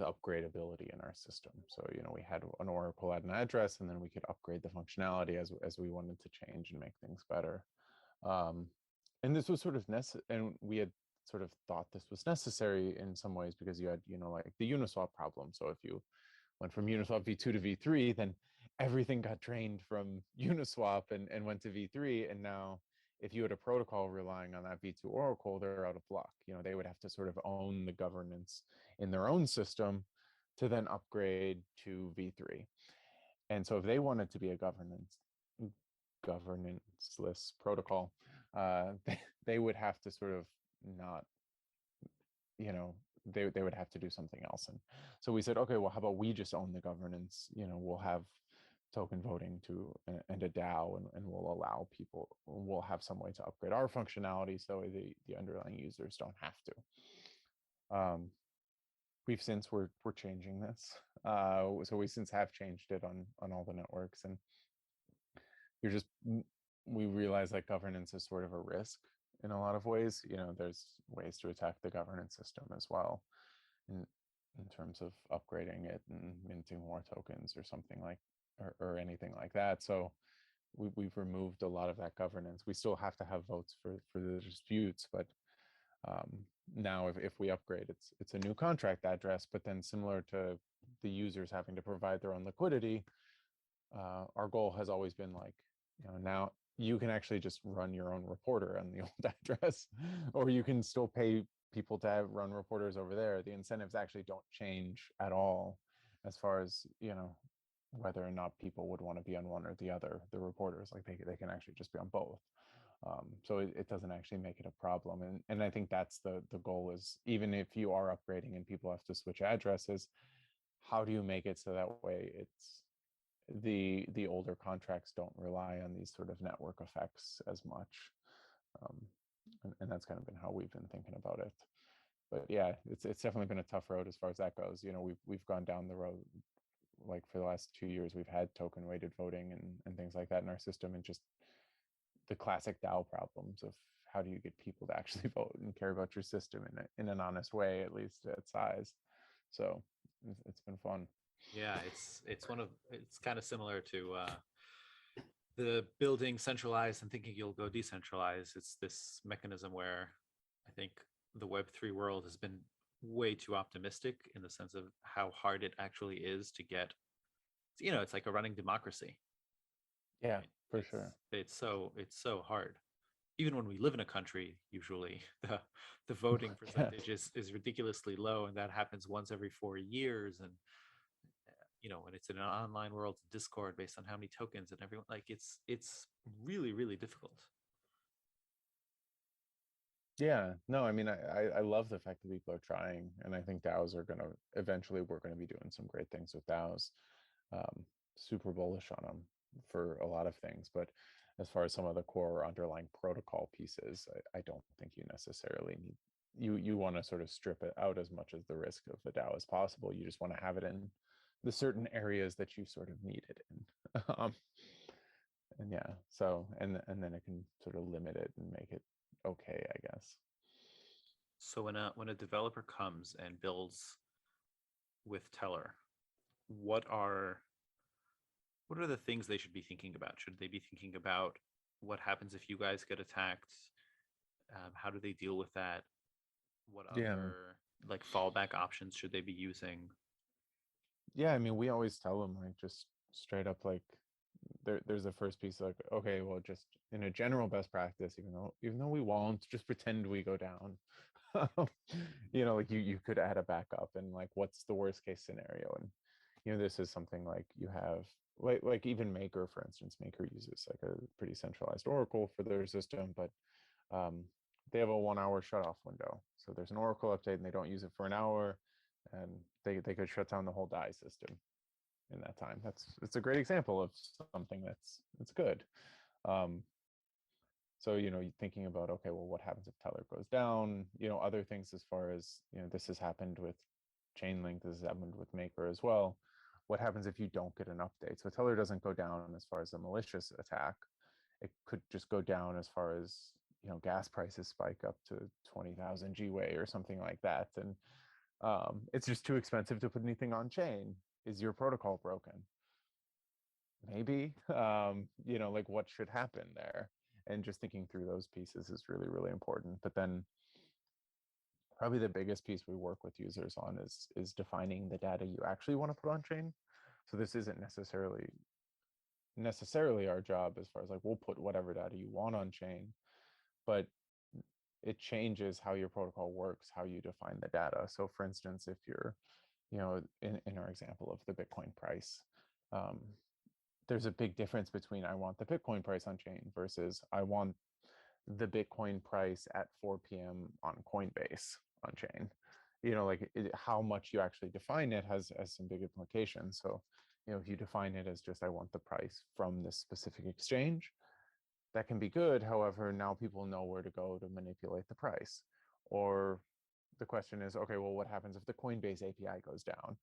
upgradability in our system. So, we had an oracle at an address, and then we could upgrade the functionality as we wanted to change and make things better. Um, and this was sort of necessary, and we had sort of thought this was necessary in some ways, because you had, like the Uniswap problem. So if you went from Uniswap v2 to v3, then everything got drained from Uniswap and went to v3. And now if you had a protocol relying on that v2 oracle, they're out of luck. They would have to sort of own the governance in their own system to then upgrade to v3. And so if they wanted to be a governanceless protocol, they would have to sort of not, they would have to do something else. And so we said, okay, well, how about we just own the governance? We'll have token voting and a DAO, and we'll allow people, we'll have some way to upgrade our functionality so the underlying users don't have to. We've since we're changing this. So we since have changed it on all the networks, and you're just we realize that governance is sort of a risk in a lot of ways. There's ways to attack the governance system as well, in terms of upgrading it and minting more tokens or something like, or anything like that. So we've removed a lot of that governance. We still have to have votes for the disputes, but now if we upgrade, it's a new contract address. But then, similar to the users having to provide their own liquidity, our goal has always been like, now you can actually just run your own reporter on the old address, or you can still pay people to run reporters over there. The incentives actually don't change at all, as far as, whether or not people would want to be on one or the other. The reporters, like, they can actually just be on both. So it doesn't actually make it a problem. And I think that's the goal, is even if you are upgrading and people have to switch addresses, how do you make it so that way it's the older contracts don't rely on these sort of network effects as much. And that's kind of been how we've been thinking about it. But yeah, it's definitely been a tough road as far as that goes. We've gone down the road, like, for the last 2 years, we've had token weighted voting and things like that in our system, and just the classic DAO problems of how do you get people to actually vote and care about your system in an honest way, at least at size. So it's been fun. Yeah, it's kind of similar to the building centralized and thinking you'll go decentralized. It's this mechanism where I think the Web3 world has been way too optimistic in the sense of how hard it actually is to get, it's like a running democracy. Yeah, Right? for sure. It's so hard. Even when we live in a country, usually the voting Yeah. percentage is ridiculously low, and that happens once every 4 years. And when it's in an online world, Discord based on how many tokens and everyone, like it's really, really difficult. Yeah, no, I mean, I love the fact that people are trying, and I think DAOs are going to eventually, we're going to be doing some great things with DAOs. Um, Super bullish on them for a lot of things, but as far as some of the core underlying protocol pieces, I don't think you necessarily need, you want to sort of strip it out as much as the risk of the DAO as possible. You just want to have it in the certain areas that you sort of need it in. And yeah, so and then it can sort of limit it and make it okay, I guess. So when a developer comes and builds with Tellor, what are what are the things they should be thinking about? Should they be thinking about what happens if you guys get attacked? How do they deal with that? What Yeah. other like fallback options should they be using? Yeah, I mean, we always tell them like just straight up like there's the first piece like, okay, well, just in a general best practice, even though we won't, just pretend we go down. Like you could add a backup and like what's the worst case scenario? And this is something like you have like even Maker, for instance. Maker uses like a pretty centralized Oracle for their system, but um, they have a 1 hour shut off window. So there's an Oracle update and they don't use it for an hour, and they could shut down the whole DAI system in that time. It's a great example of something that's good. Um, so thinking about, okay, well, what happens if Tether goes down? Other things as far as this has happened with Chainlink, this has happened with Maker as well. What happens if you don't get an update? So Tether doesn't go down as far as a malicious attack. It could just go down as far as gas prices spike up to 20,000 GWay or something like that, and it's just too expensive to put anything on chain. Is your protocol broken? Maybe. Like what should happen there? And just thinking through those pieces is really, really important. But then probably the biggest piece we work with users on is defining the data you actually want to put on chain. So this isn't necessarily our job as far as like we'll put whatever data you want on chain, but it changes how your protocol works, how you define the data. So for instance, if you're in our example of the Bitcoin price, um, there's a big difference between I want the Bitcoin price on chain versus I want the Bitcoin price at 4 p.m. on Coinbase on chain. How much you actually define it has some big implications. So, if you define it as just I want the price from this specific exchange, that can be good. However, now people know where to go to manipulate the price. Or the question is, okay, well, what happens if the Coinbase API goes down?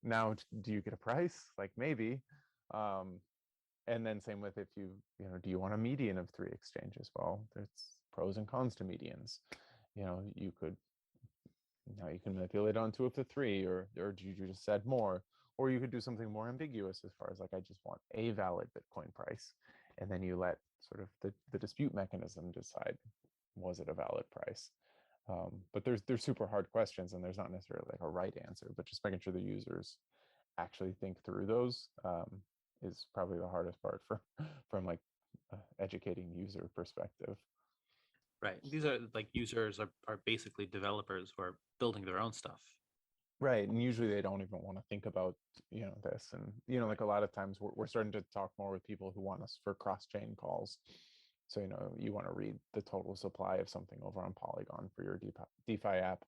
Now, do you get a price? Like maybe. Um, and then same with if do you want a median of 3 exchanges? Well, there's pros and cons to medians. You could now you can manipulate on 2 of the 3, or do you just add more? Or you could do something more ambiguous as far as like I just want a valid Bitcoin price, and then you let sort of the dispute mechanism decide, was it a valid price? But they're super hard questions, and there's not necessarily like a right answer, but just making sure the users actually think through those is probably the hardest part from like educating user perspective. Right. These are like users are basically developers who are building their own stuff. Right, and usually they don't even want to think about this, and Right. like a lot of times we're starting to talk more with people who want us for cross-chain calls. So you want to read the total supply of something over on Polygon for your DeFi app.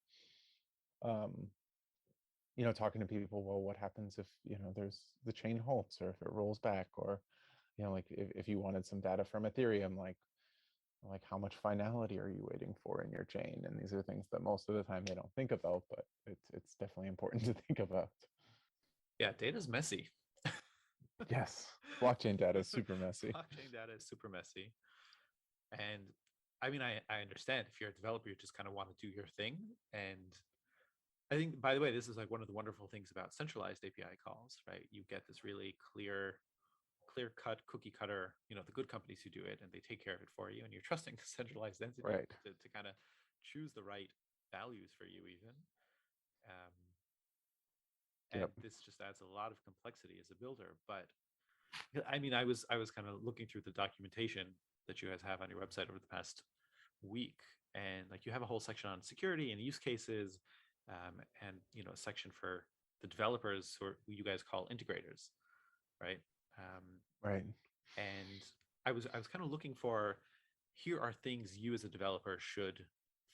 um, Talking to people, well, what happens if there's the chain halts, or if it rolls back, or like if you wanted some data from Ethereum, like how much finality are you waiting for in your chain? And these are things that most of the time they don't think about, but it's definitely important to think about. Yeah, data's messy. Yes, blockchain data is super messy. Blockchain data is super messy. And I mean, I understand if you're a developer, you just kind of want to do your thing. And I think, by the way, this is like one of the wonderful things about centralized API calls, right? You get this really clear cut, cookie cutter, the good companies who do it and they take care of it for you, and you're trusting the centralized entity Right. to kind of choose the right values for you even. And Yep. this just adds a lot of complexity as a builder. But I mean, I was kind of looking through the documentation that you guys have on your website over the past week, and like you have a whole section on security and use cases, and a section for the developers who you guys call integrators, right? Right. And I was kind of looking for, here are things you as a developer should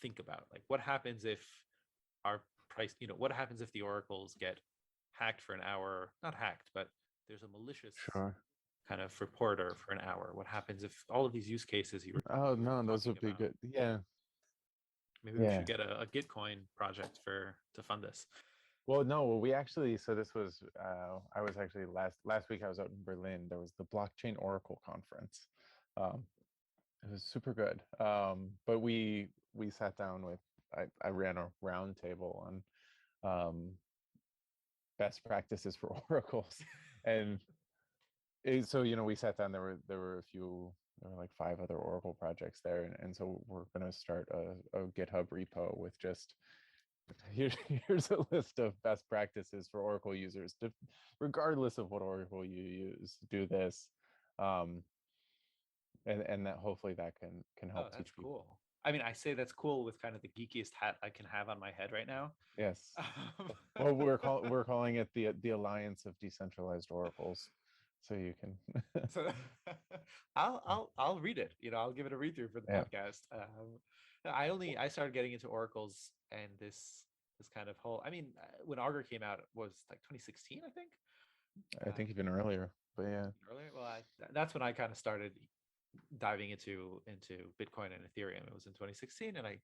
think about. Like, what happens if our price, what happens if the oracles get hacked for an hour? Not hacked, but there's a malicious Sure. kind of reporter for an hour. What happens if all of these use cases Oh you were no, those talking would be about? good. Yeah. Maybe we Yeah. should get a Gitcoin project to fund this. Well, no, we actually, so this was I was actually last week I was out in Berlin. There was the Blockchain Oracle conference. Um, it was super good. But we sat down with, I ran a round table on best practices for oracles. And so we sat down, there were a few, there were like 5 other Oracle projects there, and so we're going to start a GitHub repo with just here's a list of best practices for Oracle users regardless of what Oracle you use, do this. And that hopefully that can Oh, help that's teach people. cool. I mean, I say that's cool with kind of the geekiest hat I can have on my head right now. Yes. Well, we're calling it the Alliance of Decentralized Oracles, so you can So I'll read it. I'll give it a read through for the yeah. podcast. I started getting into oracles and this kind of whole. I mean, when Augur came out, it was like 2016, I think. I think even earlier, but yeah. Earlier. Well, that's when I kind of started diving into Bitcoin and Ethereum. It was in 2016, and I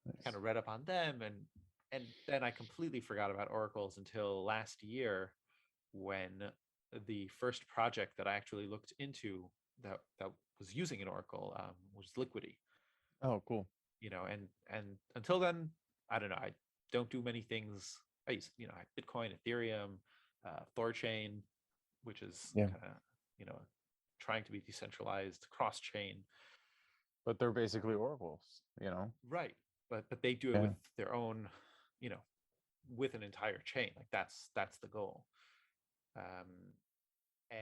Nice. kind of read up on them, and then I completely forgot about oracles until last year, when the first project that I actually looked into that was using an oracle was Liquidity. Oh, cool. And until then, I don't know. I don't do many things. I use Bitcoin, Ethereum, Thorchain, which is Yeah, kind of trying to be decentralized, cross chain. but they're basically oracles. Right. But they do it Yeah. with their own, you know, with an entire chain. Like that's the goal. Um,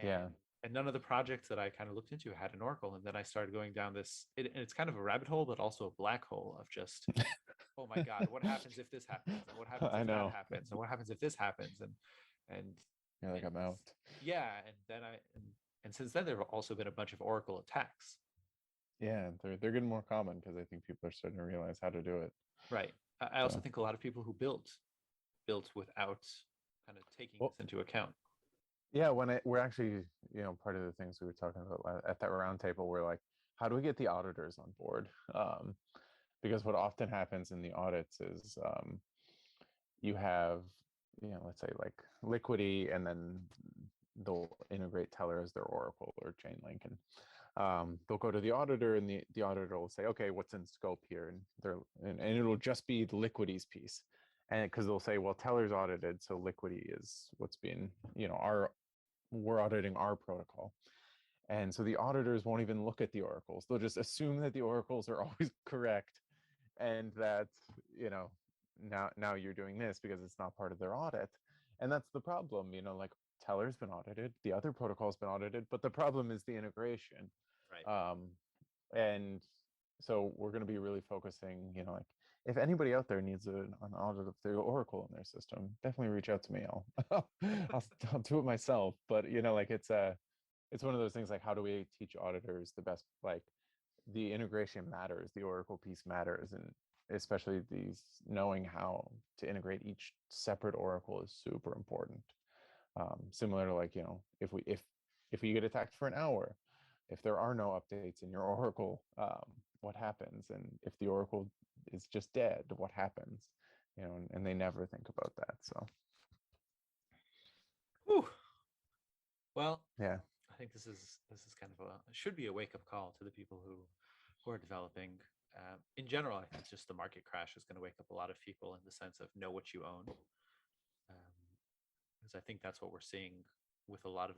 Yeah. and none of the projects that I kind of looked into had an oracle, and then I started going down this. And it's kind of a rabbit hole, but also a black hole of just, oh my God, what happens if this happens, and what happens I if that know. happens, and what happens if this happens, and You're like, and I'm out. yeah, and then and since then there have also been a bunch of oracle attacks. Yeah, they're getting more common because I think people are starting to realize how to do it. Right. I also So, think a lot of people who built without kind of taking well, this into account. yeah, we're actually, part of the things we were talking about at that roundtable, we're like, how do we get the auditors on board? Because what often happens in the audits is you have, let's say like Liquidity, and then they'll integrate Tellor as their Oracle or Chainlink, and they'll go to the auditor, and the auditor will say, okay, what's in scope here? And and it'll just be the Liquidity's piece. And because they'll say, well, Tellor's audited, so Liquidity is what's being, we're auditing our protocol. And so the auditors won't even look at the oracles. They'll just assume that the oracles are always correct, and that, now you're doing this because it's not part of their audit. And that's the problem, like Teller's been audited, the other protocol's been audited, but the problem is the integration. Right. And so we're going to be really focusing, like if anybody out there needs an audit of the Oracle in their system, definitely reach out to me. I'll do it myself. But like it's one of those things, like how do we teach auditors the best, like the integration matters, the Oracle piece matters, and especially these knowing how to integrate each separate Oracle is super important. Similar to, like, if we get attacked for an hour, if there are no updates in your Oracle, what happens? And if the Oracle is just dead, what happens? And they never think about that. So, Whew. Well, yeah, I think this is kind of should be a wake up call to the people who who are developing. In general, I think just the market crash is going to wake up a lot of people in the sense of know what you own, because I think that's what we're seeing with a lot of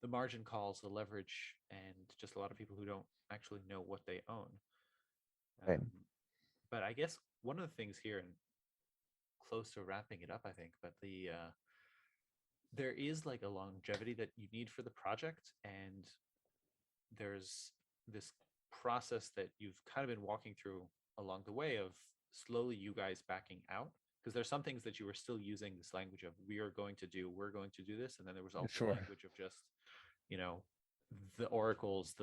the margin calls, the leverage, and just a lot of people who don't actually know what they own. Right. But I guess one of the things here, and close to wrapping it up, I think, but there is like a longevity that you need for the project, and there's this process that you've kind of been walking through along the way of slowly you guys backing out, because there's some things that you were still using this language of we're going to do this, and then there was also Sure. language of just, you know, the oracles,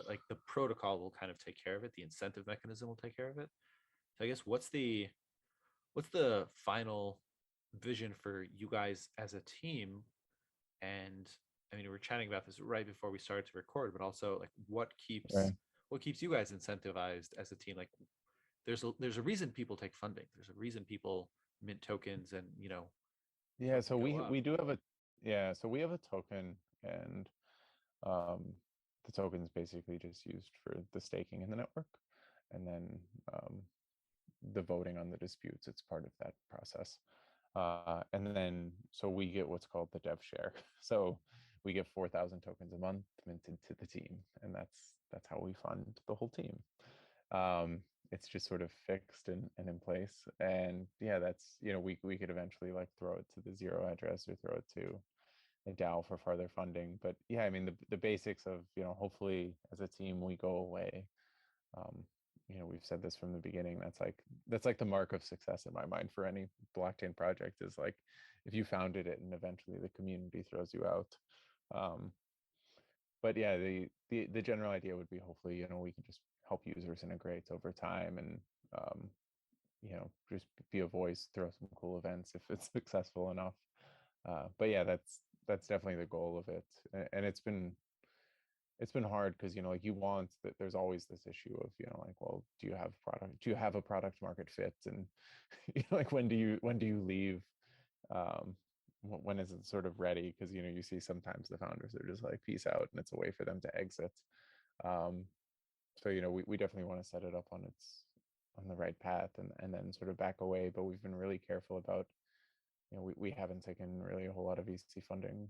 like the protocol will kind of take care of it, the incentive mechanism will take care of it. So I guess what's the final vision for you guys as a team? And I mean, we were chatting about this right before we started to record, but also like what keeps you guys incentivized as a team? Like there's a reason people take funding. There's a reason people mint tokens and, Yeah, so go we up. we do have a so we have a token, and um the token's basically just used for the staking in the network, and then the voting on the disputes, it's part of that process. And then so we get what's called the dev share. So we get 4,000 tokens a month minted to the team, and that's how we fund the whole team. It's just sort of fixed and in place. And yeah, that's, we could eventually like throw it to the zero address or throw it to a DAO for further funding. But yeah, I mean the basics of, hopefully as a team we go away. Um, we've said this from the beginning. That's like the mark of success in my mind for any blockchain project, is like if you founded it and eventually the community throws you out. But yeah, the general idea would be hopefully, we can just help users integrate over time, and just be a voice, throw some cool events if it's successful enough. But yeah, that's definitely the goal of it. And it's been hard because, like you want that, there's always this issue of, like, well, do you have a product market fit? And like when do you leave? When is it sort of ready? Because you see sometimes the founders are just like peace out, and it's a way for them to exit. So we definitely want to set it up on the right path, and then sort of back away. But we've been really careful about, we haven't taken really a whole lot of VC funding.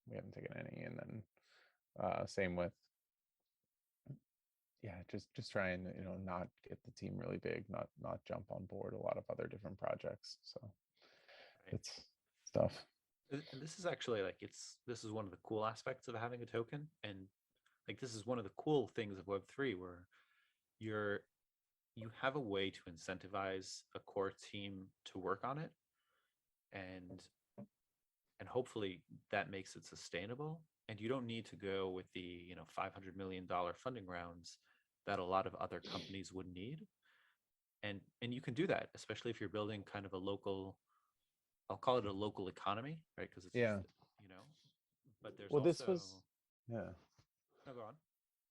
We haven't taken any. And then same with, yeah, just try and not get the team really big, not jump on board a lot of other different projects. So Right. it's stuff. And this is actually like this is one of the cool aspects of having a token, and like this is one of the cool things of Web3, where you have a way to incentivize a core team to work on it, and hopefully that makes it sustainable, and you don't need to go with the $500 million funding rounds that a lot of other companies would need. And you can do that, especially if you're building kind of a local, I'll call it a local economy, right? Because it's Yeah. just, but there's Well, this also, was, yeah. no, go on.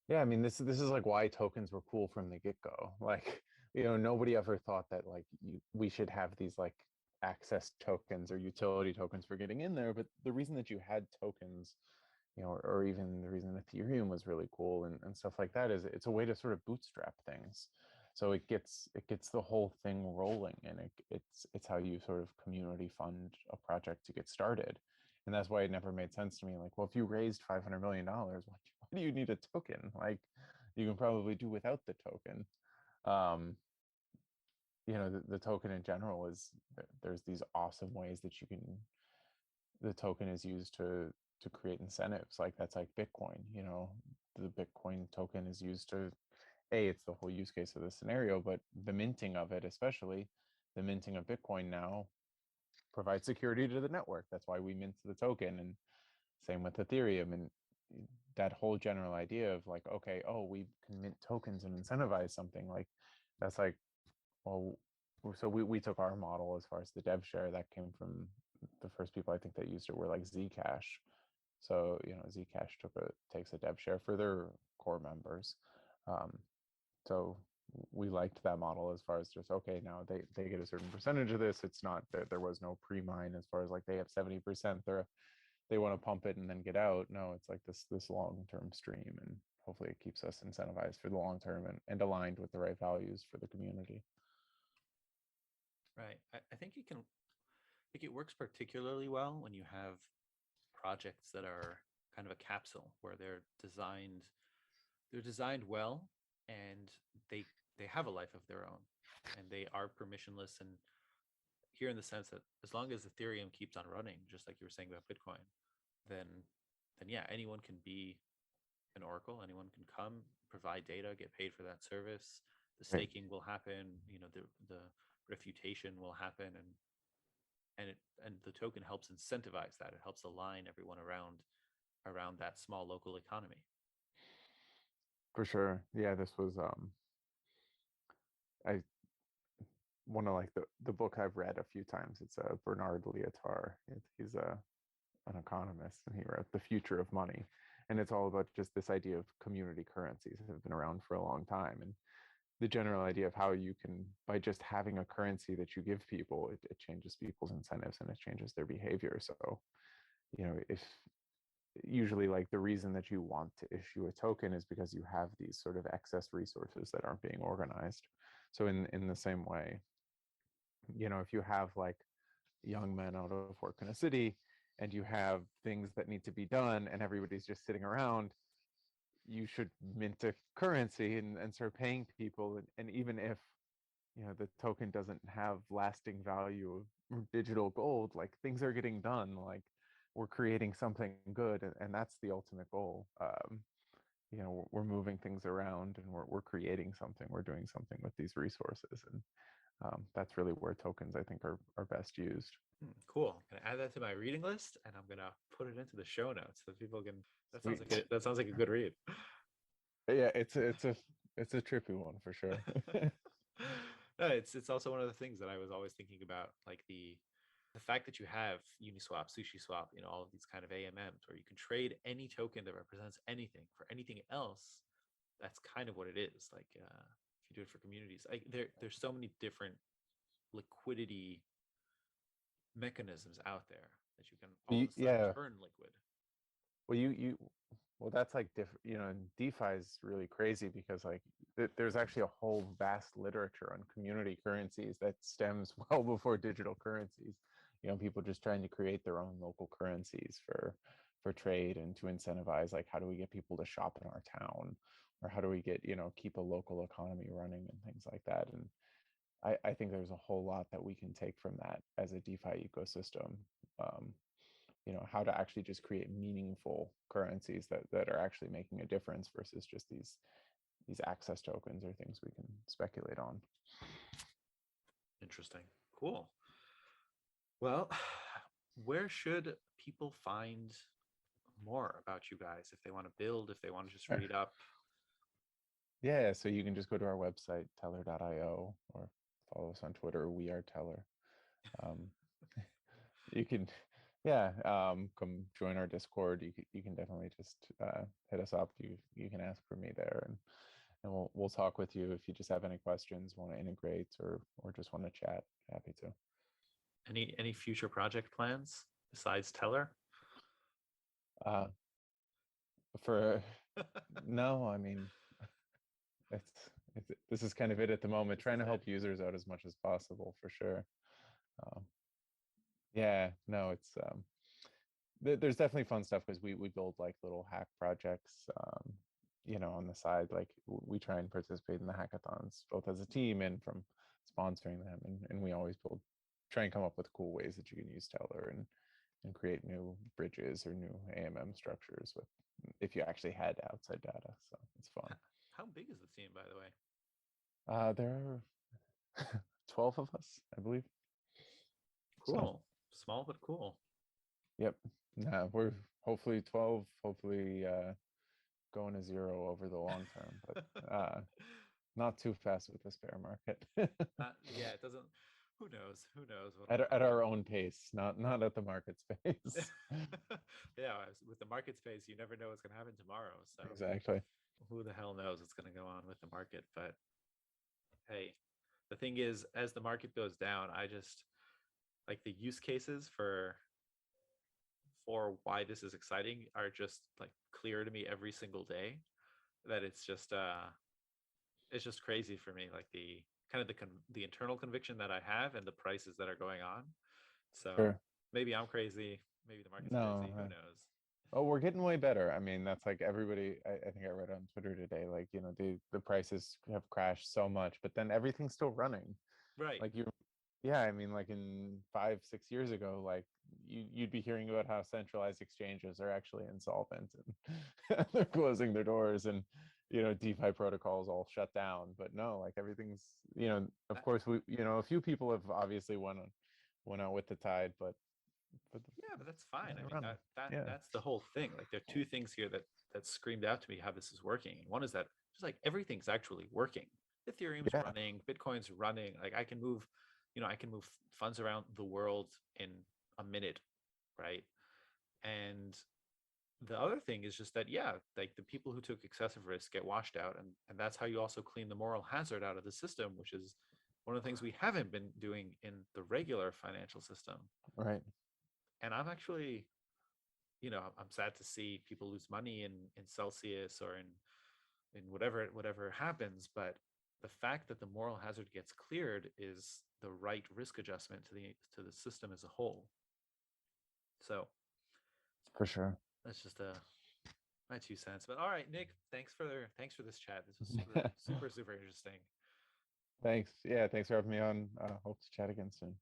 Yeah, I mean, this is like why tokens were cool from the get-go. Like, nobody ever thought that like we should have these like access tokens or utility tokens for getting in there. But the reason that you had tokens, or even the reason Ethereum was really cool and stuff like that, is it's a way to sort of bootstrap things. So it gets the whole thing rolling, and it's how you sort of community fund a project to get started. And that's why it never made sense to me. Like, well, if you raised $500 million, why do you need a token? Like, you can probably do without the token. The token in general is, there's these awesome ways that the token is used to create incentives. Like that's like Bitcoin. The Bitcoin token is used to, it's the whole use case of the scenario, but the minting of it, especially the minting of Bitcoin now, provides security to the network. That's why we mint the token. And same with Ethereum. And that whole general idea of like, okay, oh, we can mint tokens and incentivize something, like that's like, well, so we took our model as far as the dev share that came from the first people I think that used it were like Zcash. So Zcash takes a dev share for their core members. So we liked that model as far as just, okay, now they get a certain percentage of this. It's not that there was no pre-mine as far as like they have 70%, they want to pump it and then get out. No, it's like this long-term stream, and hopefully it keeps us incentivized for the long term and aligned with the right values for the community. Right. I think it works particularly well when you have projects that are kind of a capsule where they're designed well, and they have a life of their own, and they are permissionless, and here in the sense that as long as Ethereum keeps on running, just like you were saying about Bitcoin, then yeah, anyone can be an oracle, anyone can come, provide data, get paid for that service. The Right. staking will happen, the refutation will happen, and the token helps incentivize that. It helps align everyone around that small local economy. For sure. Yeah, this was I one of like the book I've read a few times. It's Bernard Lietaer. He's an economist, and he wrote The Future of Money. And it's all about just this idea of community currencies that have been around for a long time. And the general idea of how you can, by just having a currency that you give people, it changes people's incentives and it changes their behavior. So, if usually like the reason that you want to issue a token is because you have these sort of excess resources that aren't being organized. So in the same way, if you have like young men out of work in a city and you have things that need to be done and everybody's just sitting around, you should mint a currency and start paying people. And even if the token doesn't have lasting value of digital gold, like things are getting done, like we're creating something good, and that's the ultimate goal. We're moving things around, and we're creating something, we're doing something with these resources, and that's really where tokens, I think, are best used. Cool. I'm gonna add that to my reading list, and I'm gonna put it into the show notes so people can. That sounds Sweet. that sounds like a good read. Yeah, it's a trippy one for sure. No, it's also one of the things that I was always thinking about, like the fact that you have Uniswap, SushiSwap, all of these kind of AMMs where you can trade any token that represents anything for anything else. That's kind of what it is. Like if you do it for communities, like there's so many different liquidity mechanisms out there that you can all of a sudden Yeah. turn liquid. Well, that's like different, and DeFi is really crazy because like there's actually a whole vast literature on community currencies that stems well before digital currencies. People just trying to create their own local currencies for trade and to incentivize, like, how do we get people to shop in our town, or how do we get, keep a local economy running and things like that. And I think there's a whole lot that we can take from that as a DeFi ecosystem. Um, how to actually just create meaningful currencies that are actually making a difference versus just these access tokens or things we can speculate on. Interesting. Cool. Well, where should people find more about you guys if they want to build, if they want to just read up? Yeah, so you can just go to our website, tellor.io, or follow us on Twitter. We are Tellor. You can, yeah, come join our Discord. You can definitely just hit us up. You can ask for me there, and we'll talk with you if you just have any questions, want to integrate, or just want to chat. Happy to. Any future project plans besides Tellor? Uh, for No, I mean, this is kind of it at the moment. Trying to help users out as much as possible, for sure. Yeah, no, it's there's definitely fun stuff because we build like little hack projects, on the side. Like we try and participate in the hackathons both as a team and from sponsoring them, and we always try and come up with cool ways that you can use Teller and create new bridges or new AMM structures with, if you actually had outside data. So it's fun. How big is the team, by the way? There are 12 of us, I believe. Cool. So, small but cool. Yep. Nah, we're hopefully 12, hopefully going to 0 over the long term, but not too fast with this bear market. Yeah, it doesn't. Who knows? Who knows? At our own pace, not at the market's pace. Yeah, with the market's pace, you never know what's going to happen tomorrow. So exactly. Who the hell knows what's going to go on with the market? But hey, the thing is, as the market goes down, I just like the use cases for for why this is exciting are just like clear to me every single day. That it's just crazy for me, like the kind of the internal conviction that I have and the prices that are going on. So Sure. maybe I'm crazy, maybe the market's No. crazy, who knows? Oh, we're getting way better. I mean, that's like everybody. I think I read on Twitter today, like, the prices have crashed so much, but then everything's still running. Right. Like yeah, I mean, like in 5, 6 years ago, like you'd be hearing about how centralized exchanges are actually insolvent and they're closing their doors, and DeFi protocols all shut down. But no, like everything's, of That, course, a few people have obviously went out with the tide, but yeah, but that's fine. I they're mean, running. Yeah, that's the whole thing. Like, there are two things here that screamed out to me how this is working. And one is that just like everything's actually working. Ethereum's yeah, running, Bitcoin's running. Like, I can move funds around the world in a minute, right? And the other thing is just that, yeah, like the people who took excessive risk get washed out, and that's how you also clean the moral hazard out of the system, which is one of the things we haven't been doing in the regular financial system. right. And I'm actually, I'm sad to see people lose money in Celsius or in whatever happens, but the fact that the moral hazard gets cleared is the right risk adjustment to the system as a whole. So For sure. that's just my 2 cents. But all right, Nick, thanks for this chat. This was super super super interesting. Thanks. Yeah, thanks for having me on. Hope to chat again soon.